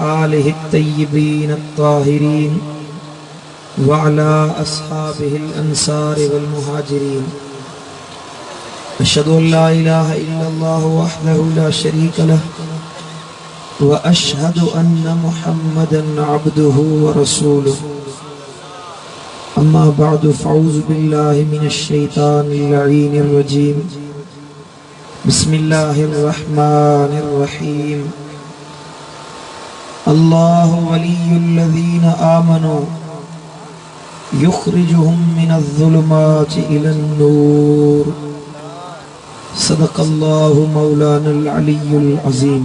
आलिहि अत्तय्यिबीन अत्ताहिरीन व अला अस्हाबिहिल अंसारि वल मुहाजिरीन। अशहदु अल्ला इलाहा इल्लल्लाहु वहदहु ला शरीका लहु व अशहदु अन्ना मुहम्मदन अब्दुहु व रसूलुहु। अम्मा बअदु फ़अऊज़ु बिल्लाहि मिनश शैतानिर लईनिर रजीम। बिस्मिल्लाहिर रहमानिर रहीम। अल्लाहु वलियुल्लज़ीना आमनू युख़रिजुहुम मिनज़्ज़ुलुमाति इलन-नूर। सदक़ल्लाहु मौलानल अलियुल अज़ीम।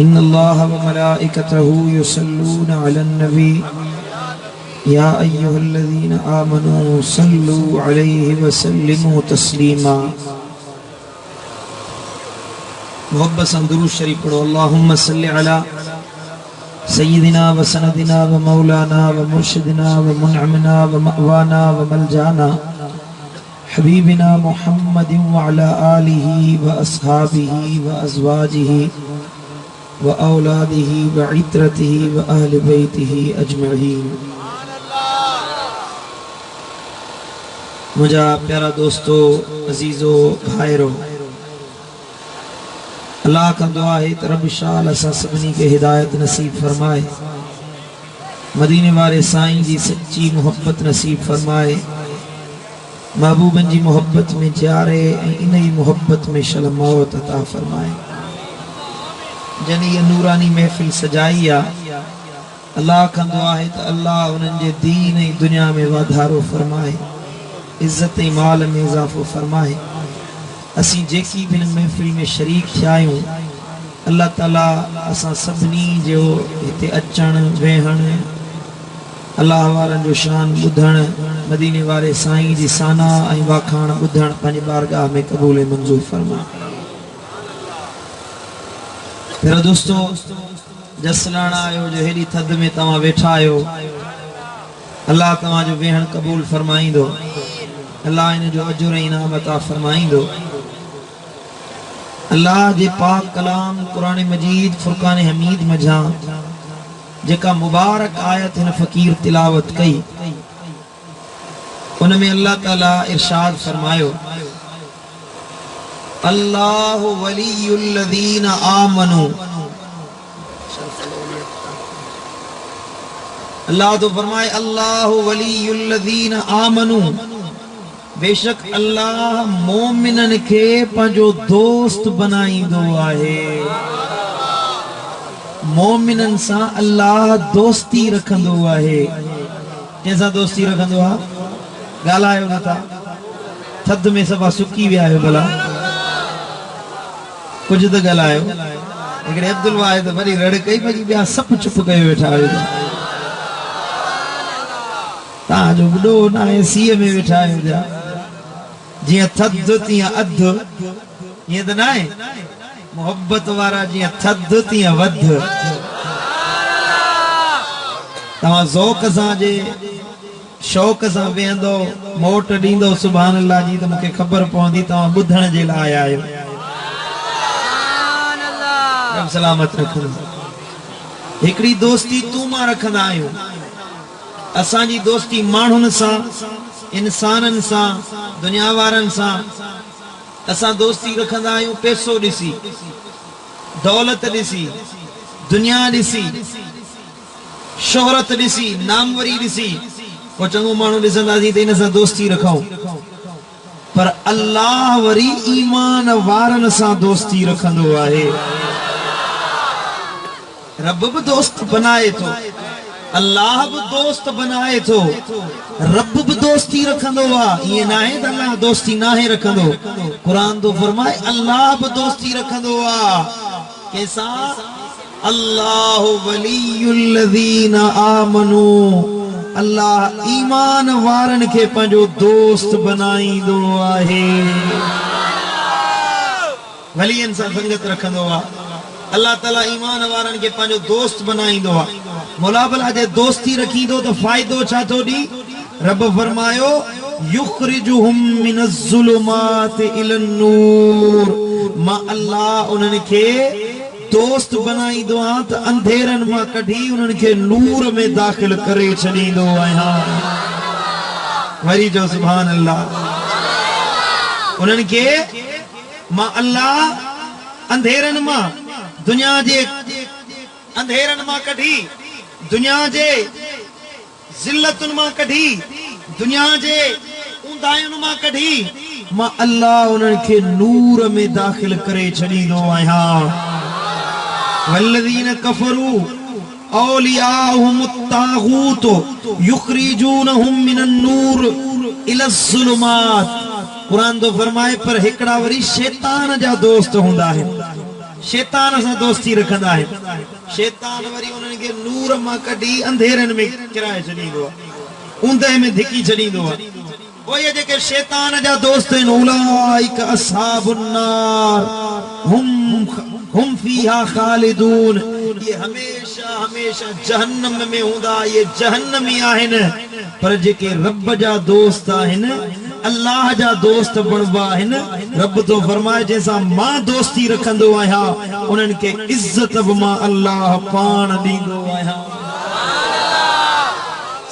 इन्नल्लाहा व मलाइकतहु युसल्लूना अलन नबी या अय्युहल्लज़ीना आमनू सल्लू अलैहि व सल्लिमू तस्लीमा। मोहब्बत से दुरूद शरीफ पढ़ो। अल्लाहुम्मा सल्लि अला सय्यिदिना व सनदिना व मौलाना व मुर्शिदिना व मुनअमिना व मअवाना व मलजाना हबीबिना मुहम्मदिन व अला आलिहि व अस्हाबिहि व अज़वाजिहि व औलादिहि व इत्रतिहि व अहले बैतिहि अजमईन। मुझा प्यारा दोस्तों, अजीजो, भाईरो, अल्लाह का दुआ है रब शाल असा सभिनी के हिदायत नसीब फरमाए, मदीने वाले साईं जी सच्ची मोहब्बत नसीब फरमाए, महबूबन जी मोहब्बत में जारे इन ही मोहब्बत में शल मौत अता फरमाए। जन ये नूरानी महफिल सजाई आ, अल्लाह का दुआ है तो अल्लाह उन्हनि जे दीन ऐं दुनिया में वाधारो फरमाए, इज्जत ऐं माल में इजाफो फरमाए। असी जेकी भी महफिल में शरीक थिया आहियूं, अल्लाह ताला असां सभिनी जो हिते अचण वेहण, अल्लाह वारनि जो शान ॿुधण, मदीने वारे साईं जी साना ऐं वाखाण ॿुधण पंहिंजी बारगाह में क़बूल ऐं मंज़ूर फरमाए। मेरा दोस्तों, जसलाना आयो जो हेॾी थधि में तव्हां वेठा आहियो, अल्लाह तव्हांजो वेहण क़बूल फरमाईंदो, अल्लाह इन जो अजुर ऐं इनाम अता फरमाईंदो। अल्लाह जे पाक कलाम कुरान मजीद फुरकान हमीद मझां जेका मुबारक आयत हिन फ़कीर तिलावत कई, उनमें अल्लाह ताला इरशाद फरमायो, अल्लाहु वलियुल्लज़ीना आमनू। अल्लाह तो फरमाए अल्लाहु वलियुल्लज़ीना आमनू, बेशक अल्लाह मोमिनन के पंहिंजो दोस्त बनाईंदो आहे। मोमिनन सां अल्लाह दोस्ती रखंदो आहे। कंहिंसां दोस्ती रखंदो आहे? ॻाल्हायो नथा, थधि में सभा सुकी विया आहियो, भला कुझु त ॻाल्हायो। हिकिड़े अब्दुल वाहिद वरी रड़ कई, भई ॿिया सभु चुप कयो वेठा आहियो। तव्हांजो बुॾो न आहे, सीअ में वेठा आहियो पिया, जियां थधि तीअं अधु, ईअं त न आहे। मोहब्बत वारा जियां थधि तीअं वधि। तव्हां ज़ौक़ सां जे शौक़ सां वेहंदो, मोट ॾींदो सुभान अल्लाह जी, त मूंखे ख़बर पवंदी तव्हां ॿुधण जे लाइ आया आहियो। रब सलामत रखंदो। हिकिड़ी दोस्ती तूं मां रखंदा आहियूं। असांजी दोस्ती माण्हुनि सां, इंसाननि सां, दुनिया वारनि सां असां दोस्ती रखंदा आहियूं। पैसो ॾिसी, दौलत ॾिसी, दुनिया ॾिसी, शोहरत ॾिसी, नामवरी ॾिसी, पोइ चङो माण्हू ॾिसंदासीं त हिन सां दोस्ती रखूं। पर अल्लाह वरी ईमान वारनि सां दोस्ती रखंदो आहे। रब भी दोस्त बनाए थो, अल्लाह भी दोस्त बनाए थो, रब भी दोस्ती रखंदो आहे। ये ना है अल्लाह दोस्ती ना है रखंदो। कुरान तो फरमाए अल्लाह भी दोस्ती रखंदो आहे। कैसा? अल्लाह वलियुल्लज़ीना आमनू, अल्लाह ईमान वारन के पंहिंजो दोस्त बनाईंदो आहे। वलियन सां संगत रखंदो आहे। अल्लाह ताला ईमान वारन के पंहिंजो दोस्त बनाईंदो आहे। मौला भला जे दोस्ती रखींदो तो फायदो छा थो दी? रब फरमायो युखरिजुहुम मिनज़्ज़ुलुमाति इलन नूर, मां अल्लाह उन्हनि खे दोस्त बनाई दो त अंधेरन मां कढी उन्हनि खे नूर में दाखिल करे छॾींदो आहियां। वरी जो सुभान अल्लाह। उन्हनि खे मां अल्लाह अंधेरन मां दुनिया जे अंधेरन मां कढी, दुनिया जे ज़िल्लतुनि मां कढी, दुनिया जे ऊंदायुनि मां कढी, मां अल्लाह उन्हनि खे नूर में दाखिल करे छॾींदो आहियां। वल्लज़ीन कफ़रू औलियाहुम तागूत युखरिजूनहुम मिनन नूर इलज़्ज़ुलुमात। कुरान तो फरमाए पर हिकड़ा वरी शैतान जा दोस्त हुंदा आहिनि, शैतान सां दोस्ती रखंदा आहिनि। शैतान वरी उन्हनि खे नूर मां कढी अंधेरनि में किराए छॾींदो आहे, ऊंदहि में धिकी छॾींदो आहे। पोइ ये जेके शैतान जा दोस्त आहिनि उलाइक अस्हाबुन नार हुम फीहा खालिदून। ये हमेशा हमेशा जहन्नम में हूंदा, ये जहन्नमी आहिनि। पर जेके रब जा दोस्त आहिनि, अल्लाह जा दोस्त बणबा आहिनि, रब तो फरमाए जंहिंसां मां दोस्ती रखंदो आहियां उन्हनि खे इज़त बि मां अल्लाह पाण ॾींदो आहियां।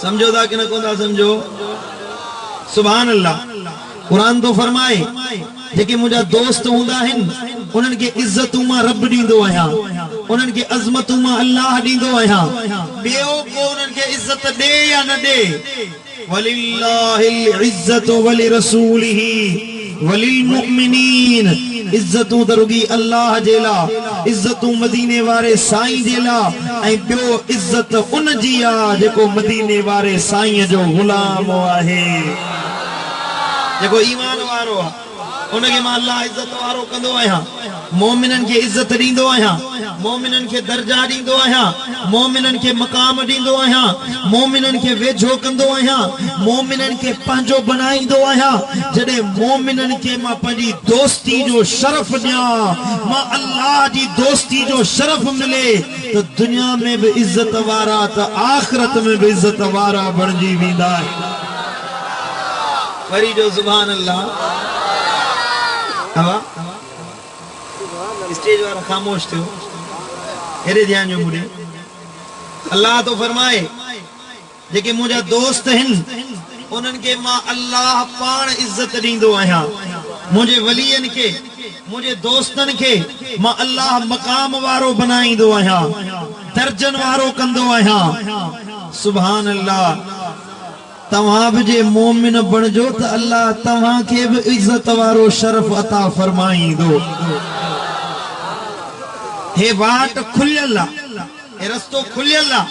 समझो था कि न कोन था समझो? सुभान अल्लाह। कुरान तो फरमाए जेके मुंहिंजा दोस्त हूंदा आहिनि उन्हनि खे इज़तूं मां रब ॾींदो आहियां, उन्हनि खे अज़मतूं मां अल्लाह ॾींदो आहियां। ॿियो को उन्हनि खे इज़त ॾे या न ॾे, वलिल्लाहिल इज़्ज़तु वलिरसूलिही वलिलमुमिनीन। इज़तूं त रुॻी अल्लाह जे लाइ, इज़तूं मदीने वारे साईं जे लाइ, ऐं ॿियो इज़त उन जी आहे जेको मदीने वारे साईं जो ग़ुलाम आहे, जेको ईमान वारो आहे। उनखे मां अल्लाह इज़त वारो कंदो आहियां, मोमिननि खे इज़त ॾींदो आहियां, मोमिननि खे दर्जा ॾींदो आहियां, मोमिननि खे मक़ाम ॾींदो आहियां, मोमिननि खे वेझो कंदो आहियां, मोमिननि खे पंहिंजो बनाईंदो आहियां। जॾहिं मोमिननि खे मां पंहिंजी दोस्ती जो शरफ़ ॾियां, मां अल्लाह जी दोस्ती जो शरफ़ मिले त दुनिया में बि इज़त वारा त आख़िरत में बि इज़त वारा बणिजी वेंदा आहिनि। वरी जो सुभान अल्लाह। स्टेज वाला खामोश थियो, हेरे ध्यान जो मुड़े। अल्लाह तो फरमाए जेके मुंहिंजा दोस्त आहिनि उन्हनि खे मां अल्लाह पाण इज़त ॾींदो आहियां। मुंहिंजे वलीअनि खे, मुंहिंजे दोस्तनि खे मां अल्लाह मक़ाम वारो बनाईंदो आहियां, दर्जन वारो कंदो आहियां। सुभान अल्लाह। तव्हां बि जे मोमिन बणजो त अल्लाह तव्हां खे बि इज़त वारो शरफ़ अता फरमाईंदो। हे वाट खुलियल आहे, हे रस्तो खुलियल आहे,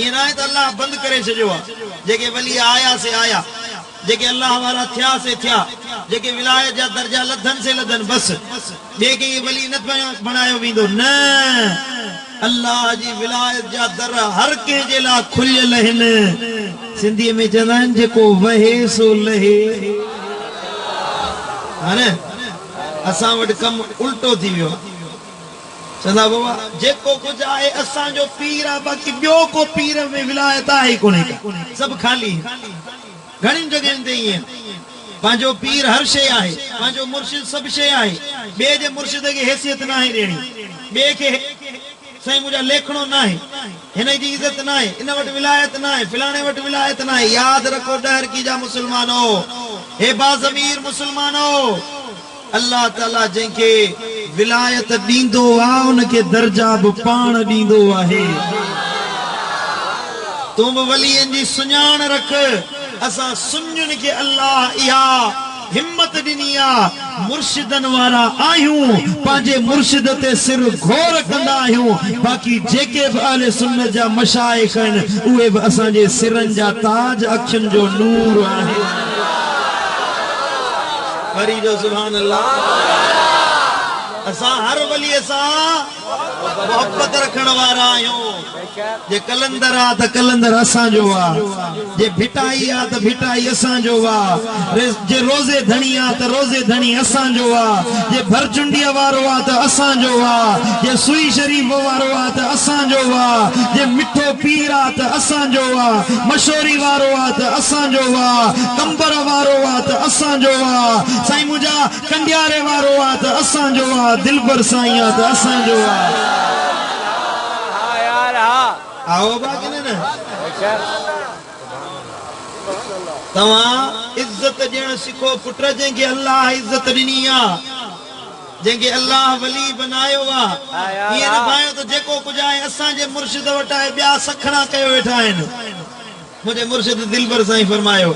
ईअं न आहे त अल्लाह बंदि करे छॾियो आहे। जेके वली आया से आया, जेके अल्लाह वारा थिया से थिया, जेके विलायत जा दर्जा लधन से लधन, बस ॿिए खे वली न बणायो वेंदो। न, अल्लाह जी विलायत जा दर हर कंहिं जे लाइ खुलियल आहिनि। सिंधीअ में चवंदा आहिनि जेको वहे सो लहे। हाणे असां वटि कमु उल्टो थी वियो। चवंदा बाबा जेको कुझु आहे असांजो पीर आहे, बाक़ी ॿियो को पीर में विलायत आहे ई कोन्हे, सभु ख़ाली। घणी जॻहियुनि ते ईअं पंहिंजो पीर हर शइ आहे, पंहिंजो मुर्शिद सभु शइ आहे, ॿिए जे मुर्शिद खे हैसियत न आहे ॾियणी, ॿिए खे साईं मुंहिंजा लेखणो न आहे, हिन जी इज़त न आहे, इन वटि विलायत न आहे, फलाणे वटि विलायत न आहे। यादि रखो डहर की जा मुस्लमानो, हे बाज़मीर मुस्लमानो, अल्लाह ताला जंहिंखे विलायत ॾींदो आहे उनखे दर्जा बि पाण ॾींदो आहे। तूं बि वलीअनि जी सुञाण रख। असां सुञुनि खे अल्लाह इहा हिम्मत ॾिनी आहे, मुर्शिदनि वारा आहियूं, पंहिंजे मुर्शिद ते सिर घोर कंदा आहियूं। बाक़ी जेके बि अहले सुन्नत जा मशाइख आहिनि उहे बि असांजे सिरनि जा ताज, अखियुनि जो नूर आहे। वरी जो सुभान अल्लाह। असां हर वलीअ सां मोहब्बत रखण वारा आहियूं। जे कलंदर आहे त कलंदर असांजो आहे, जे भिटाई आहे त भिटाई असांजो आहे, जे रोज़े धणी आहे त रोज़े धणी असांजो आहे, जे भरचुंडीअ वारो आहे त असांजो आहे, जे सुई शरीफ़ वारो आहे त असांजो आहे, जे मिठो पीर आहे त असांजो आहे, मशोरी वारो आहे त असांजो आहे, कंबर वारो आहे त असांजो आहे, साईं मुंहिंजा कंडियारे वारो आहे त असांजो आहे, दिलबर साईं आहे त असांजो आहे। आओ बाकी न तवा इज्जत ॾियण सिखो पुट जंहिंखे अल्लाह इज्जत ॾिनी जंहिंखे अल्लाह वली बनायो ईअं न भायो त जेको कुझु आहे असांजे मुर्शिद वटि आहे ॿिया सखणा कयो वेठा आहिनि मुझे मुर्शिद दिलबर साईं फरमायो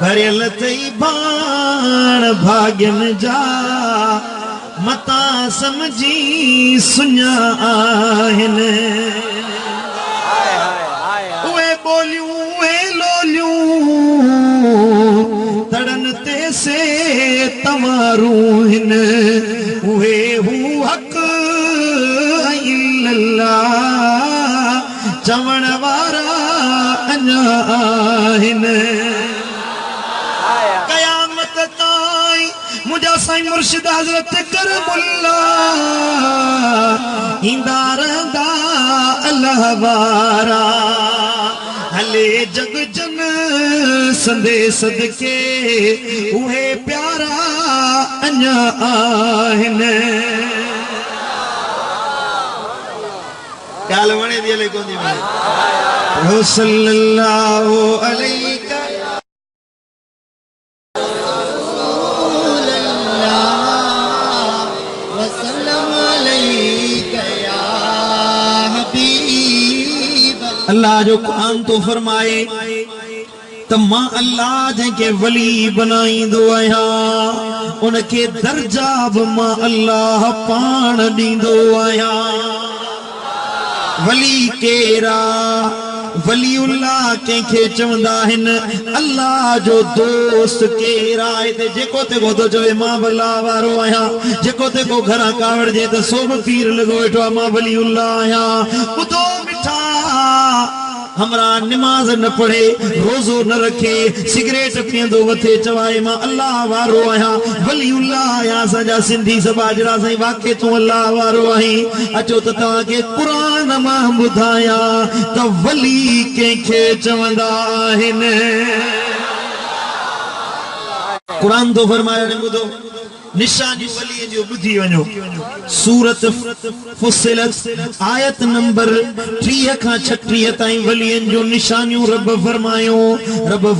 भरियल थई भाण भाग्यन जा मता समझी सुञा आहिनि उहे बोलियूं उहे लोलियूं तड़न ते से तमारूं हिन उहे हू हक़ इल्लल्लाह चवण वारा अञा आहिनि क़यामत ताईं मुंहिंजा साईं मुर्शिद हज़रत करमुल्ला ईंदा रहंदा अल्लाह वारा हले जग जन संदे सदके उहे प्यारा अञा आहिनि ॻाल्हि वणे थी हले कोन थी वणे सल्लल्लाहु अलैहि अल्लाह जो कुरान तो फरमाए त मां अल्लाह जंहिंखे वली बनाईंदो आहियां उनखे दर्जा बि मां अल्लाह पाण ॾींदो आहियां वली केरा वलीउल्लाह कंहिंखे चवंदा आहिनि अल्लाह जो दोस्त केर आहे त जेको तेको थो चवे मां अल्लाह वारो आहियां जेको तेको घरां कावड़ जे त सो बि पीर लॻो वेठो आहे मां वलीउल्लाह आहियां ॿुधो मिठा हमरा नमाज न पढ़े रोज़ो न रखे सिगरेट पीअंदो वथे चवाए मां अल्लाह वारो आहियां वलीउल्लाह आहियां असांजा सिंधी सबाजरा साईं वाक़ई तूं अल्लाह वारो आहीं अचो त तव्हांखे क़ुरान मां ॿुधायां त वली कंहिंखे चवंदा आहिनि क़ुरान तो फरमायो ने ॿुधो निशानियूं वलीअ जो ॿुधी वञो सूरत फुसिलत आयत नंबर 30 खां 36 ताईं वलीअनि जो निशानियूं रब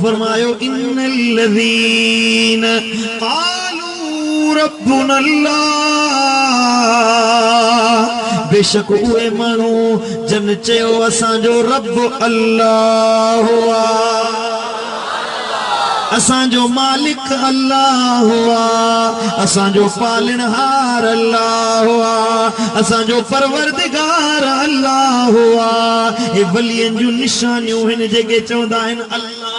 फरमायो इन्नल लज़ीन क़ालू रब्बुना अल्लाह बेशक उहे माण्हू जन चयो असांजो रब अल्लाह हुआ असांजो मालिक अल्लाह हुआ असांजो पालनहार अल्लाह हुआ असांजो परवरदिगार अल्लाह हुआ हे वलियन जूं निशानियूं हिन जेके चवंदा आहिनि अल्लाह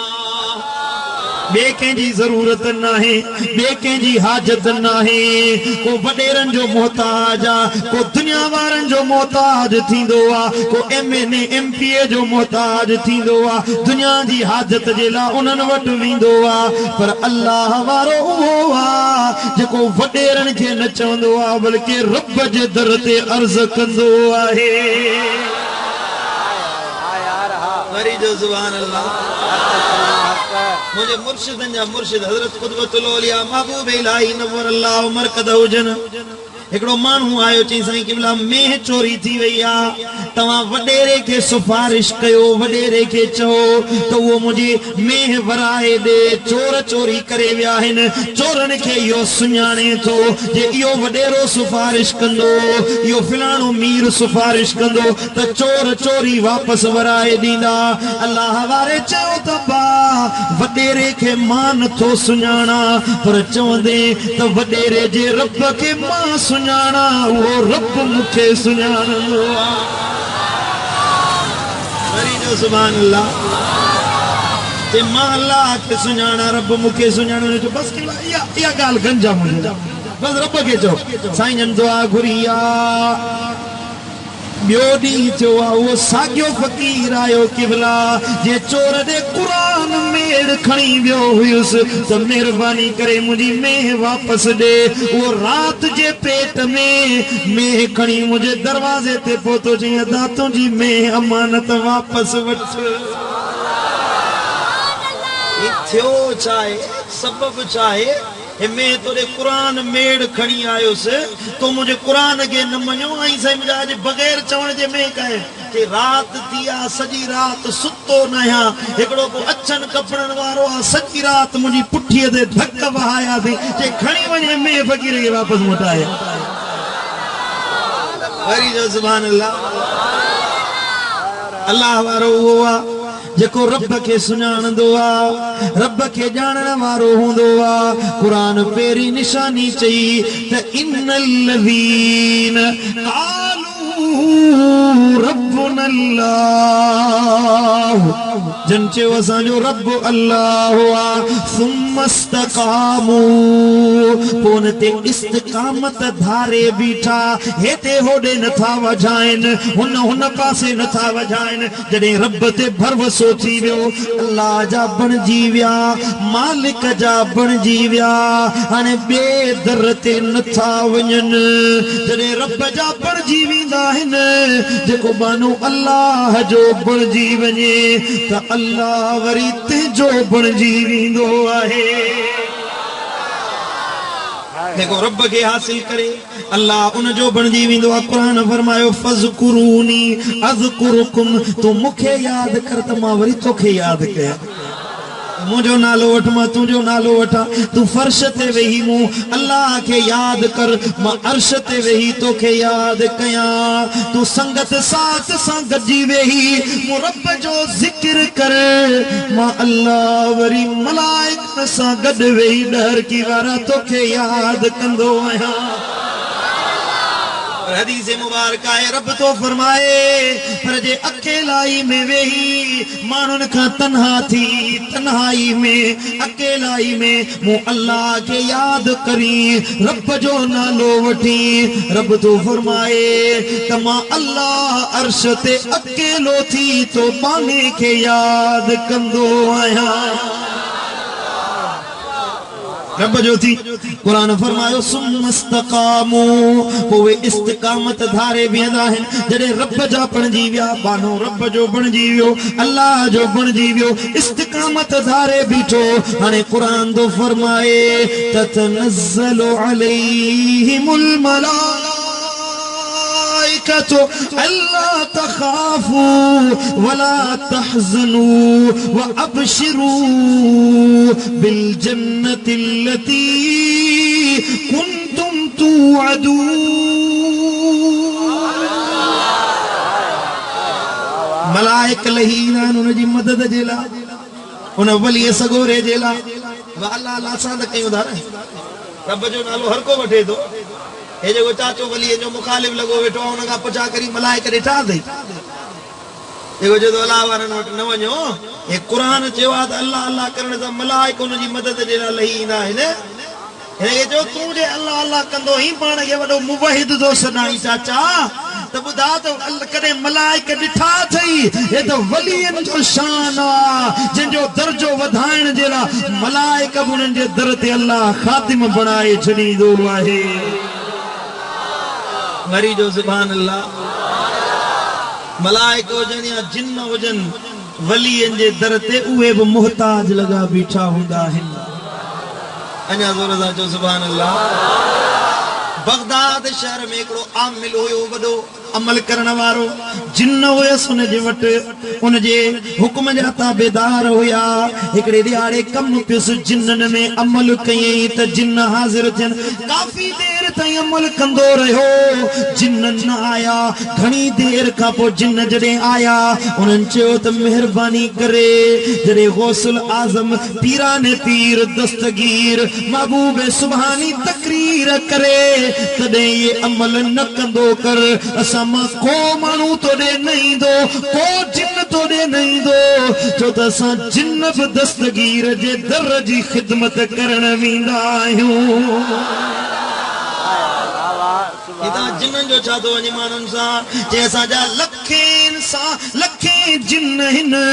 ॿिए कंहिंजी ज़रूरत नाहे ॿिए कंहिंजी हाजत नाहे को वॾेरनि जो मोहताज आहे को दुनिया वारनि जो मोहताज थींदो आहे को MNA MPA जो मोहताज थींदो आहे दुनिया जी हाजत जे लाइ उन्हनि वटि वेंदो आहे पर अल्लाह वारो उहो आहे जेको वॾेरनि खे न चवंदो आहे बल्कि रब जे दर ते अर्ज़ कंदो आहे वरी जो सुभान अल्लाह मुझे मुर्शिदन जा मुर्शिद हजरत क़ुतबतुल औलिया महबूब इलाही नवर अल्लाह मरकद हुजन हिकिड़ो माण्हू आयो चई साईं क़िबला मेह चोरी थी वई आहे तव्हां वॾेरे खे सिफारिश कयो वॾेरे खे चओ त उहो मुंहिंजी मेह वराए ॾे चोर चोरी करे विया आहिनि चोरनि खे इहो सुञाणे थो जे इहो वॾेरो सिफारिश कंदो इहो फिलाणो मीर सिफारिश कंदो त चोर चोरी वापसि वराए ॾींदा अल्लाह वारे चयो त बा वॾेरे खे मां नथो सुञाणा पर चवंदे त वॾेरे जे रब खे मां सुञाणा उहो रब मूंखे सुञाणंदो आहे सुभान अल्लाह ते मां अल्लाह खे सुञाणा रब मूंखे सुञाणंदो बस इहा ॻाल्हि गंजा मुंहिंजा बस रब खे चओ साईं जन दुआ घुरी आहे ॿियो ॾींहुं थियो आहे उहो साॻियो फ़क़ीर आयो क़िबला जे चोर ॾे क़ुरान मेड़ खणी वियो हुयुसि त महिरबानी करे मुंहिंजी मेह वापसि ॾे उहो राति जे पेट में मेह खणी मुंहिंजे दरवाज़े ते पहुतो चई अदा तुंहिंजी मेह अमानत वापसि वठ थियो छा आहे सबब छा आहे मैं तोरे कुरान मेड़ खणी आयुसि तो मुझे कुरान के न मञो ऐं साईं मुंहिंजा अॼु बग़ैर चवण जे में कहे कि रात थी आहे सॼी रात सुतो न आहियां हिकिड़ो को अछनि कपिड़नि वारो आहे सॼी रात मुंहिंजी पुठीअ ते धक वहायासीं जे खणी वञे में फ़क़ीर खे वापसि मोटाए वरी जो सुभान अल्लाह अल्लाह वारो उहो आहे जेको रब के सुञाणंदो आहे रब के ॼाणण वारो हूंदो आहे क़ुरान पहिरीं निशानी चई त इन्नल लज़ीन रब्बुना अल्लाह जन चयो असांजो रब अल्लाह आहे सुम्मा इस्तक़ामू पोइ ते इस्तिक़ामत धारे बीठा हेते होॾे नथा वॼाइनि हुन पासे नथा वॼाइनि जॾहिं रब ते भरवसो थी वियो अल्लाह जा बणिजी विया मालिक जा बणिजी विया हाणे ॿिए दर ते नथा वञनि जॾहिं रब जा बणिजी वेंदा आहिनि जेको बानो अल्लाह जो बणिजी वञे त अल्लाह वरी तुंहिंजो बणिजी वेंदो आहे जेको रब के हासिल करे अल्लाह उन जो बणिजी वेंदो आहे क़ुरान फरमायो फज़कुरूनी अज़कुरुकुम तू मूंखे यादि कर त मां वरी तोखे यादि कयां मुझो नालो वठ मां तुझो नालो वठा तू फर्श ते वेही मूं अल्लाह के याद कर मां अर्श ते वेही तोखे याद कया तू संगत साथ सां गजी वेही मूं रब जो जिक्र कर मां अल्लाह वरी मलाइक सां गड वेही डर की वारा तोखे याद कंदो आहियां हदीस मुबारक है रब तो फरमाए पर जे अकेलाई में वेही मानुन का तन्हा थी तन्हाई में अकेलाई में मु अल्लाह के याद करी रब जो नालो वठी रब तो फरमाए तमा अल्लाह अर्श ते अकेलो थी तो बाने के याद कंदो आया रब जो थी कुरान फरमायो सुम्मा इस्तक़ामू पोइ इस्तिक़ामत धारे बीहंदा आहिनि जॾहिं रब जा बणिजी विया बानो रब जो बणिजी वियो अल्लाह जो बणिजी वियो इस्तिक़ामत धारे बीठो हाणे कुरान तो फरमाए ततनज़्ज़लु अलैहिमुल मलाइकतु अल्ला तख़ाफू वला तहज़नू व अबशिरू बिल जन्नति लती कुंतुम तुअदून मलाइक लहीना उन जी मदद जे लाइ उन वली सगोरे जे लाइ अल्लाह अल्लाह सां त कयूं था रब जो नालो हर को वठे थो हे जेको चाचो वली जो मुखालिफ लॻो वेठो आहे उन खां पुछा करी मलाइक ॾिठा अथई जेको चए थो अलाह वारनि वटि न वञो हे क़ुरान चयो आहे त अल्लाह अल्लाह करण सां मलाइक उन जी मदद जे लाइ लही ईंदा आहिनि हिनखे चयो तूं जे अल्लाह अल्लाह कंदो ई पाण खे वॾो मुवहिद थो सॾाई चाचा त ॿुधा त कॾहिं मलाइक ॾिठा अथई हे त वलीअनि जो शान आहे जंहिंजो दर्जो वधाइण जे लाइ मलाइक बि उन्हनि जे दर ते अल्लाह ख़ातिम बणाए छॾींदो आहे वरी जो सुभान अल्लाह मलाइक हुजनि या जिन हुजनि वलीअनि जे दर ते उहे बि मुहताज लॻा बीठा हूंदा आहिनि अञा ज़ोर सां चओ सुभान अल्लाह बगदाद शहर में हिकिड़ो आमिल हुयो वॾो अमल करण वारो जिन हुयसि उन जे वटि उन जे हुक्म जा ताबेदार हुया हिकिड़े ॾियारे कमु पियुसि जिन्ननि में अमल कयईं त जिन हाज़िर थियनि काफ़ी देर ताईं अमल कंदो रहियो जिन न आया घणी देर खां पोइ जिन जॾहिं आया उन्हनि चयो त महिरबानी करे जॾहिं गौसुल आज़म पीराने पीर दस्तगीर महबूब सुभानी तकरीर करे तॾहिं ये अमल न कंदो कर असां मां को माण्हू तोॾे न ईंदो को जिन तोॾे न ईंदो छो त असां जिन बि दस्तगीर जे दर जी ख़िदमत करण वेंदा आहियूं इतां जिन जो छा थो वञे माण्हुनि सां जे असांजा लखे जिन आहिनि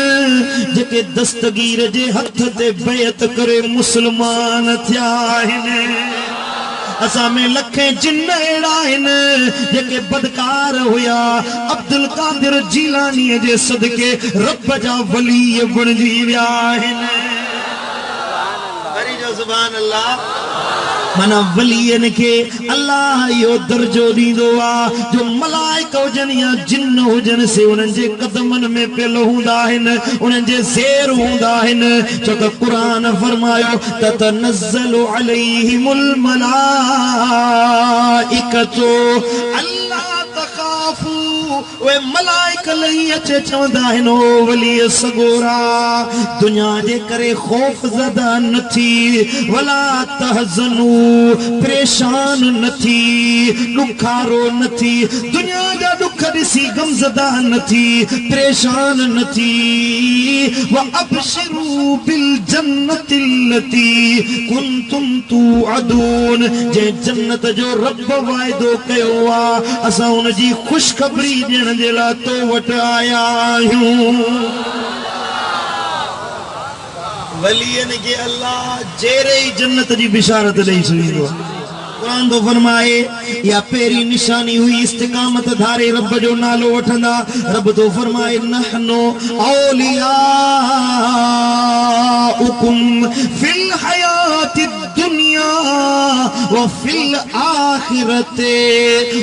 जेके दस्तगीर जे हथ ते बैत करे मुस्लमान थिया आहिनि असां में लखे जिन अहिड़ा आहिनि जेके बदकार हुया अब्दुल कादिर जीलानीअ जे सदके रब जा वली बणिजी विया आहिनि वरी जो सुभान अल्लाह माना वलियन के अल्लाह यो दर्जो दींदो आ जो मलाइका हुजन या जिन हुजन से उन्हनि जे कदमनि में पियल हूंदा आहिनि, उन्हनि जे ज़ेर हूंदा आहिनि। छो त क़ुरान फरमायो ततनज़्ज़लु अलैहिमुल मलाइकतु अल्लाह तख़ाफू, वे मलाइका लही अचे चवंदा आहिनि ओ वली सगोरा दुनिया जे करे खौफ ज़दा न थी, वला तहज़नू परेशान न थी, दुखारो न थी, दुनिया जा दुख ॾिसी गमज़दा न थी, परेशान न थी। व अबशिरू बिल जन्नतिल्लती कुंतुम तुअदून, जे जन्नत जो रब वाइदो कयो आ असां उन जी ख़ुशख़बरी ॾियण जे लाइ तो वटि आया आहियूं। वलियन के अल्लाह जेरे ही जन्नत जी बिशारत ॾेई छॾींदो। कुरान तो फरमाए या पेरी निशानी हुई इस्तिकामत धारे रब जो नालो वठंदा। रब तो फरमाए नहनो औलियाउकुम फिल हयाति दुनिया व फिल आखिरते।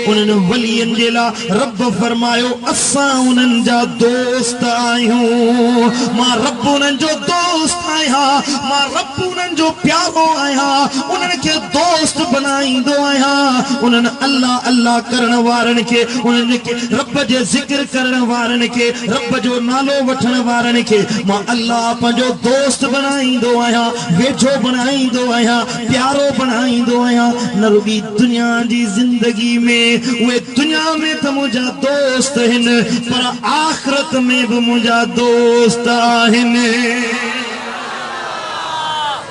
उन्हनि वलियन जे लाइ रब फरमायो असां उन्हनि जा दोस्त आहियूं। मां रब उन्हनि जो दोस्त आहियां, मां रब उन्हनि जो प्यारो आहियां, उन्हनि खे दोस्त बनाईंदो आहियां। उन्हनि अल्लाह अल्लाह करण वारनि खे, उन्हनि खे रब जे ज़िक्र करण वारनि खे, रब जो नालो वठण वारनि खे मां अल्लाह पंहिंजो दोस्त बनाईंदो आहियां, वेझो बनाईंदो आहियां, प्यारो बनाईंदो आहियां। न रुॻी दुनिया जी ज़िंदगी में उहे दुनिया में त मुंहिंजा दोस्त आहिनि, पर आख़िरत में बि मुंहिंजा दोस्त आहिनि।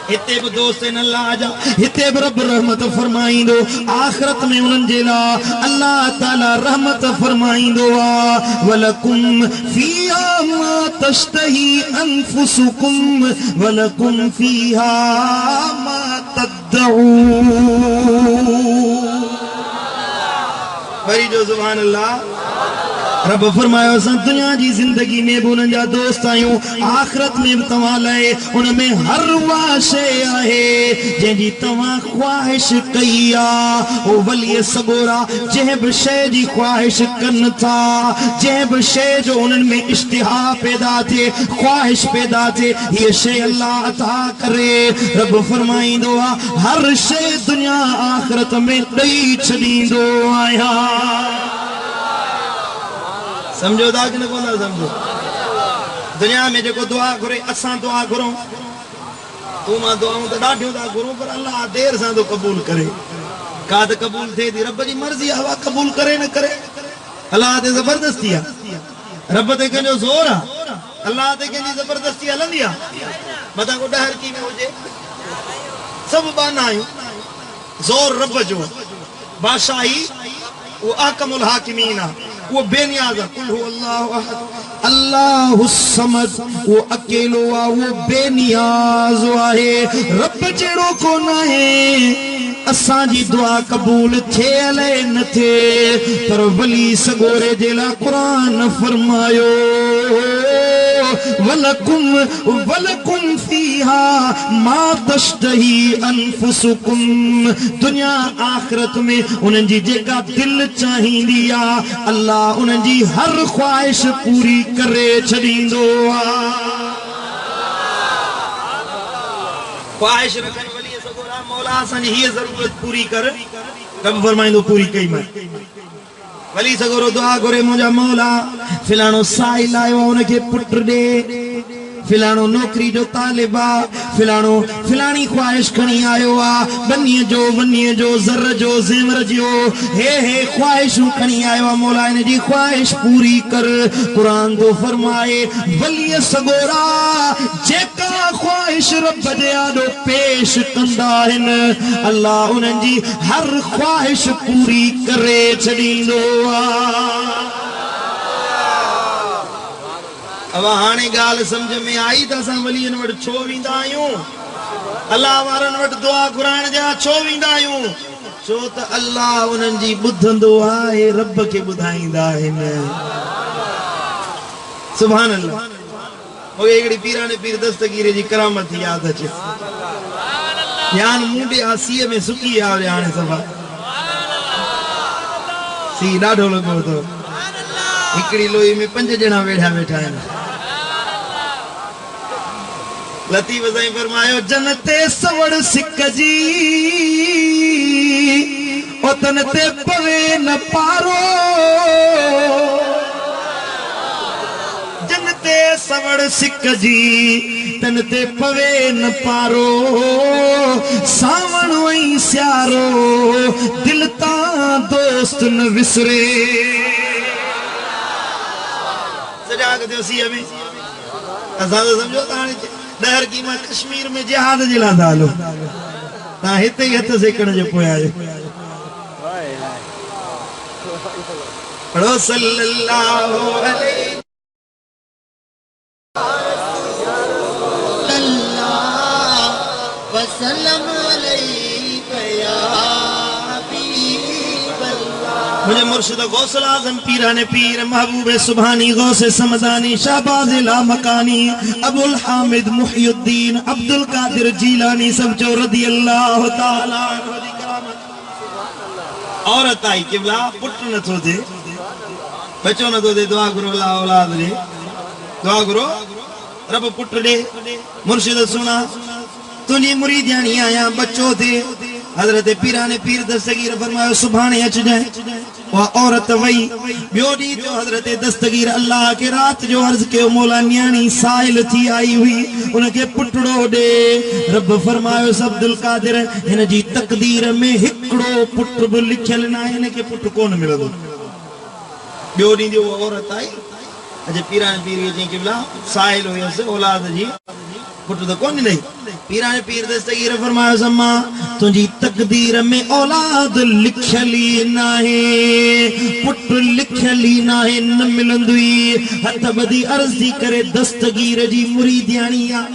हिते भी दोस्त इन अल्लाह जा, हिते भी रब रहमत फरमाइंदो। आखिरत में उन्हनि जे लाइ अल्लाह ताला रहमत फरमाइंदो आ। वलकुम फीहा मा तश्तही अनफुसुकुम वलकुम फीहा मा तद्दऊन। वरी जो सुभान अल्लाह। रब फरमायो असां दुनिया जी जिंदगी में भी उन्हनि जा दोस्त आहियूं, आखिरत में भी तव्हां लाइ उन में हर उहा शइ आहे जंहिंजी तव्हां ख्वाहिश कई आहे। ओ वली सगोरा जंहिं बि शइ जी ख्वाहिश कनि था, जंहिं बि शइ जो उन्हनि में इश्तिहा पैदा थिए, ख्वाहिश पैदा थिए, हीअ शइ अल्लाह अता करे। रब फरमाईंदो आहे हर शइ दुनिया आखिरत में ॾेई छॾींदो आहियां। समझो था कि न कोन समझो? दुनिया में जो दुआ घुरे असां दुआ घुरूं, तू मां दुआऊं तो ॾाढियूं था घुरूं, पर अल्लाह देर सां तो कबूल करे। का त कबूल थिए थी, रब जी मर्ज़ी आहे, कबूल करे न करे अल्लाह ते ज़बरदस्ती आहे। रब ते कंहिंजो ज़ोर आहे, अल्लाह ते कंहिंजी ज़बरदस्ती हलंदी आहे। मथां को ॾहरकी में हुजे सभु बाना आहियूं। ज़ोर रब जो, बादशाही वो अहकमुल हाकिमीन आहे, वो बेनियाज़ आहे। कुल हु अल्लाहु अहद अल्लाहु समद, वो अकेलो आहे, वो बेनियाज़ आहे। रब जहिड़ो कोन आहे। असांजी दुआ कबूल थे अले न थे, पर वली सगोरे जे लाइ क़ुरान फरमायो वलकुम वलकुम फीहा मा तश्तही अनफुसुकुम। दुनिया आखिरत में उन्हनि जी जेका दिल चाहींदी आहे अल्लाह उन्हनि जी हर ख्वाहिश पूरी करे छॾींदो आहे। ख्वाहिश रखण वली सगोरा मौला असांजी हीअ ज़रूरत पूरी कर, रब फरमाईंदो पूरी कई मैं। वली सगोरो दुआ घुरे मुंहिंजा मौला फिलाणो साइल आयो आहे उनखे पुट ॾे, फिलाणो नौकरी जो तालिब आहे, फिलाणो फिलाणी ख्वाहिश खणी आयो आहे, बनीअ जो ज़र जो ज़ेवर जो हे ख्वाहिशूं खणी आयो आहे। मौला इन जी ख्वाहिश पूरी कर। क़ुरान तो फरमाए वली सगोरा जेका ख्वाहिश रब जे आॾो पेश कंदा आहिनि अल्लाह उन्हनि जी हर ख्वाहिश पूरी करे छॾींदो आहे। अब हाणे ॻाल्हि सम्झ में आई त असां वलियनि वटि छो वेंदा आहियूं, अल्लाह वारनि वटि दुआ घुराइण जा छो वेंदा आहियूं? छो त अल्लाह उन्हनि जी ॿुधंदो आहे, रब खे ॿुधाईंदा आहिनि। सुभान अल्लाह। मूंखे हिकिड़ी पीराने पीर दस्तगीर जी करामत यादि अचे। यान मुंडे आसीअ में सुकी आवे हाणे सभा सी ॾाढो लॻो तो हिकड़ी लोई में 5 ॼणा वेठा आहिनि लतीफ़ साईं फरमायो जनते सवड़ सिक जी ओ तन ते पवे न पारो जनते सवड़ सिक जी तन ते पवे न पारो सावण वई सियारो दिल तां दोस्त न विसरे सजा के सी में असां तो समझो ताने डहर की मां कश्मीर में जिहाद जिला दालो ता हिते ही हथ सेकण जो पोया आयो पढ़ो सल्लल्लाहु अलैहि वसल्लम मुझे मुर्शिद गौसल आज़म पीराने पीर महबूब सुभानी गौसे समदानी शाहबाज ला मकानी अबुल हामिद मुहियुद्दीन अब्दुल कादिर जीलानी सब जो रदी अल्लाह ताला औरत आई किबला पुट न थो दे बच्चो न थो दे दुआ करो अल्लाह औलाद दे दुआ करो रब पुट दे मुर्शिद सुना तुझी मुरीदियानी आया बच्चो दे हजरत पीराने पीर दस्तगीर फरमायो सुभाने अच जाए वह औरत वही बियो डी जो हजरत दस्तगीर अल्लाह के रात जो अर्ज के मौला न्याणी साइल थी आई हुई उनके पुटड़ो दे रब फरमायो अब्दुल कादिर इन जी तकदीर में हिकड़ो पुट भी लिखल ना इन के पुट कोन मिलदो बियो डी जो औरत आई अज पीराने पीर जी किबला साइल हुयस औलाद जी पुट तो कोन नहीं पीराने पीर दस्तगीर फरमायो सम्मा तुझी तकदीर में औलाद लिखली नाहे पुट लिखली नाहे न मिलंदुई हथ बदी अर्ज थी करे दस्तगीर जी मुरीदियानी आ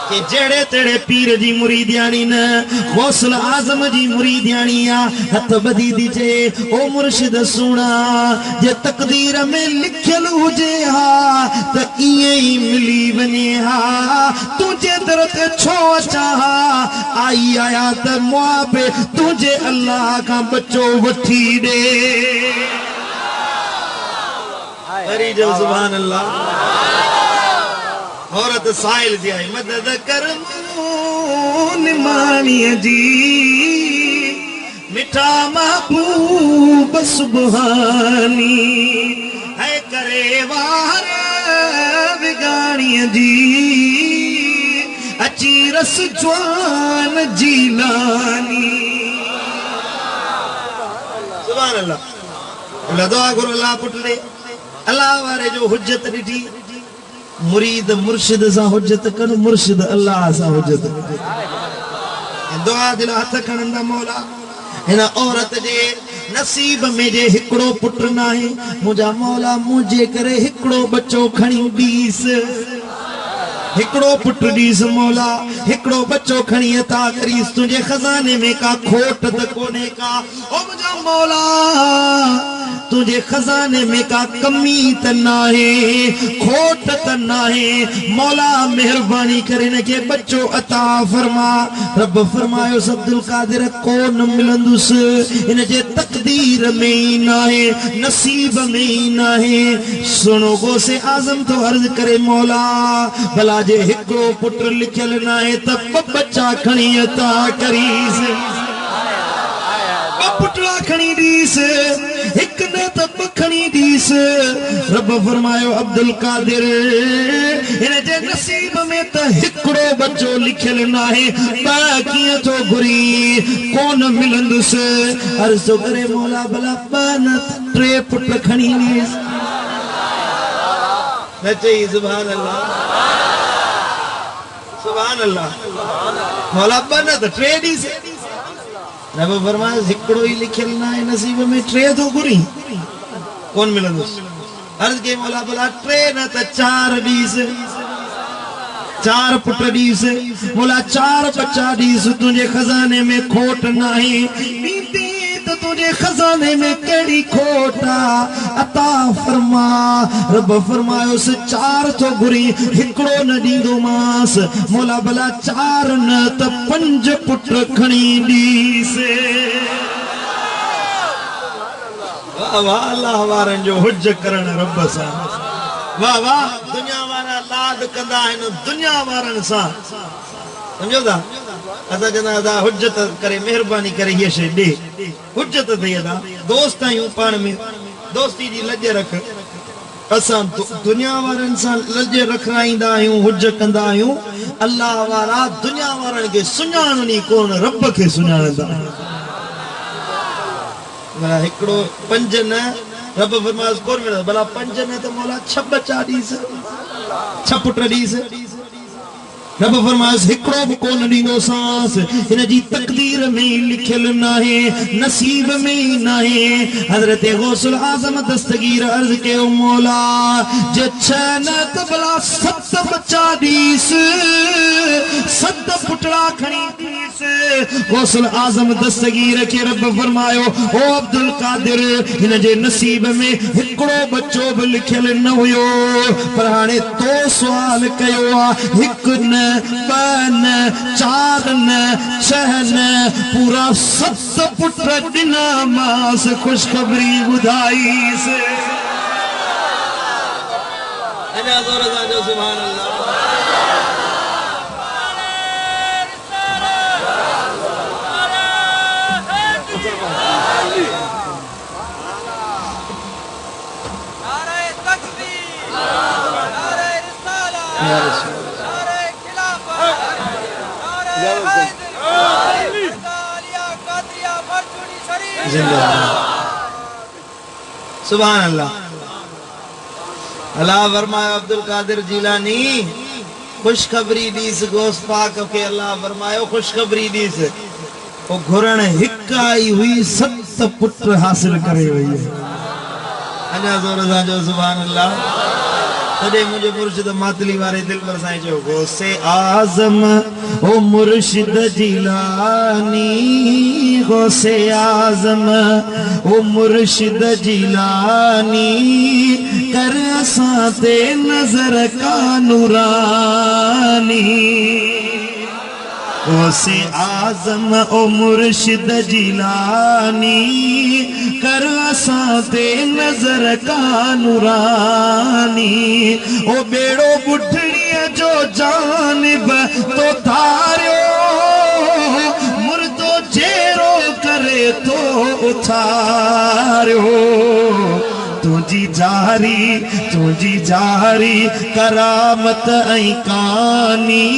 के जेड़े तेड़े पीर जी मुरीदियानी न गौसल आजम जी मुरीदियानी आ हथ बदी दीजे ओ मुर्शिद सुना जे तकदीर में लिखल हुजे हा त इए ही मिली वने हा तुझे दर ते छो अचा आई आया त मुआबे तुझे अल्लाह का बच्चो वठी दे हरी जो सुभान अल्लाह औरत साइल थी आई मदद कर निमानिया जी मिठा महबूब सुबहानी है करे वार विगानिया जी अची रस जवान जीलानी सुभान अल्लाह अल्लाह दुआ करो अल्लाह पुट दे अल्लाह वारे जो हुज्जत ॾिठी मुरीद मुर्शिद सा हुज्जत कन मुर्शिद अल्लाह सा हुज्जत दुआ दिल हथ खणंदा मौला इन औरत जे नसीब में जे हिकड़ो पुट नाहे मुझा मौला मुझे करे हिकड़ो बच्चो खणी दीस हिकड़ो पुट दीस मौला हिकड़ो बच्चो खणी अता करीस तुझे खजाने में का खोट त कोने का ओ मुझा मौला तुझे खजाने में का कमी त नाहे खोट त नाहे मौला मेहरबानी करे न के बच्चो अता फरमा रब फरमायो अब्दुल कादिर कोन मिलंदुस इन जे तकदीर में ही नाहे नसीब में ही नाहे सुनो गोसे आजम तो अर्ज करे मौला भला जे हिकड़ो पुट लिखल नाहे त बच्चा खणी अता करीस पुटड़ा खणी दीस एक न तब खणी दीस रब फरमायो अब्दुल कादिर इन जे नसीब में त हिकड़ो बच्चो लिखल नाहे बाकी तो घुरी कोन मिलंदुस अर्ज करे मौला भला बन 3 पुट खणी दीस नचे सुभान अल्लाह मौला बन त 3 दीस रब फरमाए हिकड़ो ही लिखल ना है नसीब में 3 तो घुरी कौन मिलंदुस अर्ज के मौला भला 3 न त 4 दीस 4 पुट दीस मौला 4 बच्चा दीस तुझे खजाने में खोट नहीं तुझे खजाने में केड़ी खोटा अता फरमा। रब फरमायो से 4 तो घुरी हिकड़ो न दींदो मास। मौला भला 4 न त 5 पुट खणी दीसे। वाह वाह अल्लाह वारन जो हुज करण रब सा। वाह वाह दुनिया वारा लाद कंदा आहिन दुनिया वारन सा। समझो था असा जना दा हुज्जत करे मेहरबानी करे ये शे दे हुज्जत दे दा दोस्त आयूं पाण में दोस्ती जी लज रख। असा दुनिया वारन सा लज रखाईंदा आयूं हुज कंदा आयूं। अल्लाह वारा दुनिया वारन के सुञाणनी कोन रब के सुञाणंदा। भला हिकड़ो 5 न रब फरमास कोन मिलंदा। भला 5 न त मौला 6 बच्चा दीस 6 पुट दीस। रब फरमास हिकड़ो भी कोन दींदो सांस। इन जी तकदीर में लिखियल नाहे नसीब में नाहे। हजरत गौसुल आजम दस्तगीर अर्ज के मौला जे 6 न त भला 7 बच्चा दीस 7 पुटड़ा खणी दीस। गौसुल आजम दस्तगीर के रब फरमायो ओ अब्दुल कादिर इन जे नसीब में हिकड़ो बच्चो भी लिखियल न हुयो। पर हाणे तो सवाल कयो आ हिक न 2 न 4 न 6 न पूरा 7 पुट दिना मास खुशखबरी बुधाई से। अजा जोर सां सुभान अल्लाह। सुभान अल्लाह। अल्लाह फरमाया अब्दुल कादिर जिलानी खुशखबरी दीस गोस पाक के अल्लाह फरमायो खुशखबरी दीस। वो घुरण हिक आई हुई 7 पुट हासिल करे हुई है। अजा जोर सां जो सुभान अल्लाह। तॾे मुझे मुर्शिद मातली वारे दिल पर साईं जो गौसे आजम ओ मुर्शिद जिलानी। गौसे आजम ओ मुर्शिद जिलानी कर असां ते नजर का नूरानी। गौसे आजम ओ मुर्शिद जिलानी कर असां ते नजर का नूरानी। ओ बेड़ो बुढ़ड़ीअ जो जानिब तो धारियो मुर्दो जेरो करे तो उथारियो। तुझी जारी करामत ऐं कानी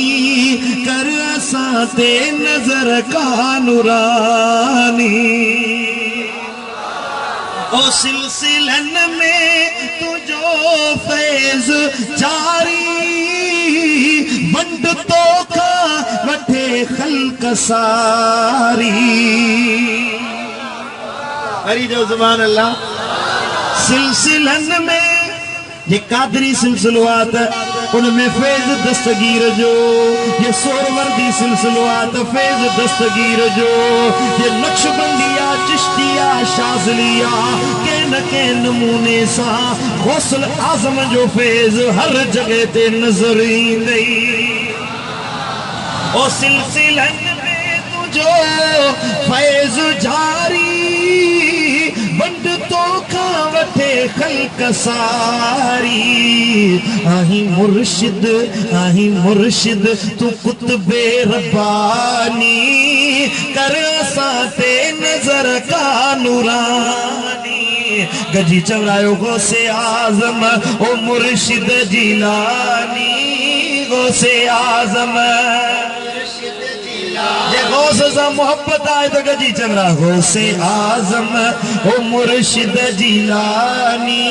कर असां ते नजर का नूरानी। ओ सिलसिलन में तुझो फैज़ जारी वंड तो का वठे खल्क सारी। हरी जो सुभान अल्लाह। सिलसिलन में ये कादरी सिलसिलो आत उनमें फैज़ दस्तगीर जो। ये सोरवर्दी सिलसिलो आत फैज़ दस्तगीर जो। ये नक्शबंदिया चिश्तिया शाज़लिया के न के नमूने सा गौसुल आज़म जो फैज़ हर जगह ते नजर ईंदई। ओ सिलसिलन में तुझो फैज़ जारी वंड तो का वठे खल्क सारी। आही मुर्शिद तू कुतबे रब्बानी कर असां ते नजर का नूरानी। गजी चवरायो गौसे आजम ओ मुर्शिद जिलानी। गौसे आजम ये गौस सा मोहब्बत आए तो गजी चवरा गौसे आजम ओ मुर्शिद जिलानी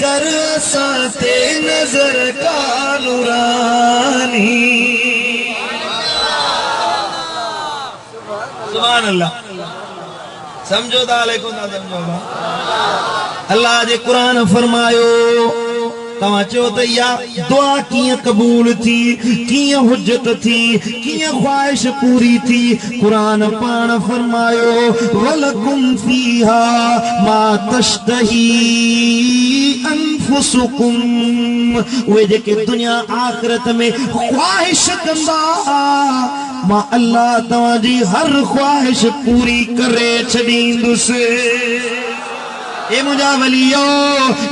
कर असां ते नजर का नूरानी। सुभान अल्लाह। समझो ता अलैकुम ना समझो। अल्लाह जे कुरान फरमायो तव्हां चयो त इहा दुआ कीअं क़बूल थी, कीअं हुज्जत थी, कीअं ख्वाहिश पूरी थी। क़ुरान पाण फरमायो वलकुम फीहा मा तश्तही अनफुसुकुम, उहे जेके दुनिया आख़िरत में ख्वाहिश कंदा मां अल्लाह तव्हांजी हर ख्वाहिश पूरी करे छॾींदुसि। ए मुझा वलियो,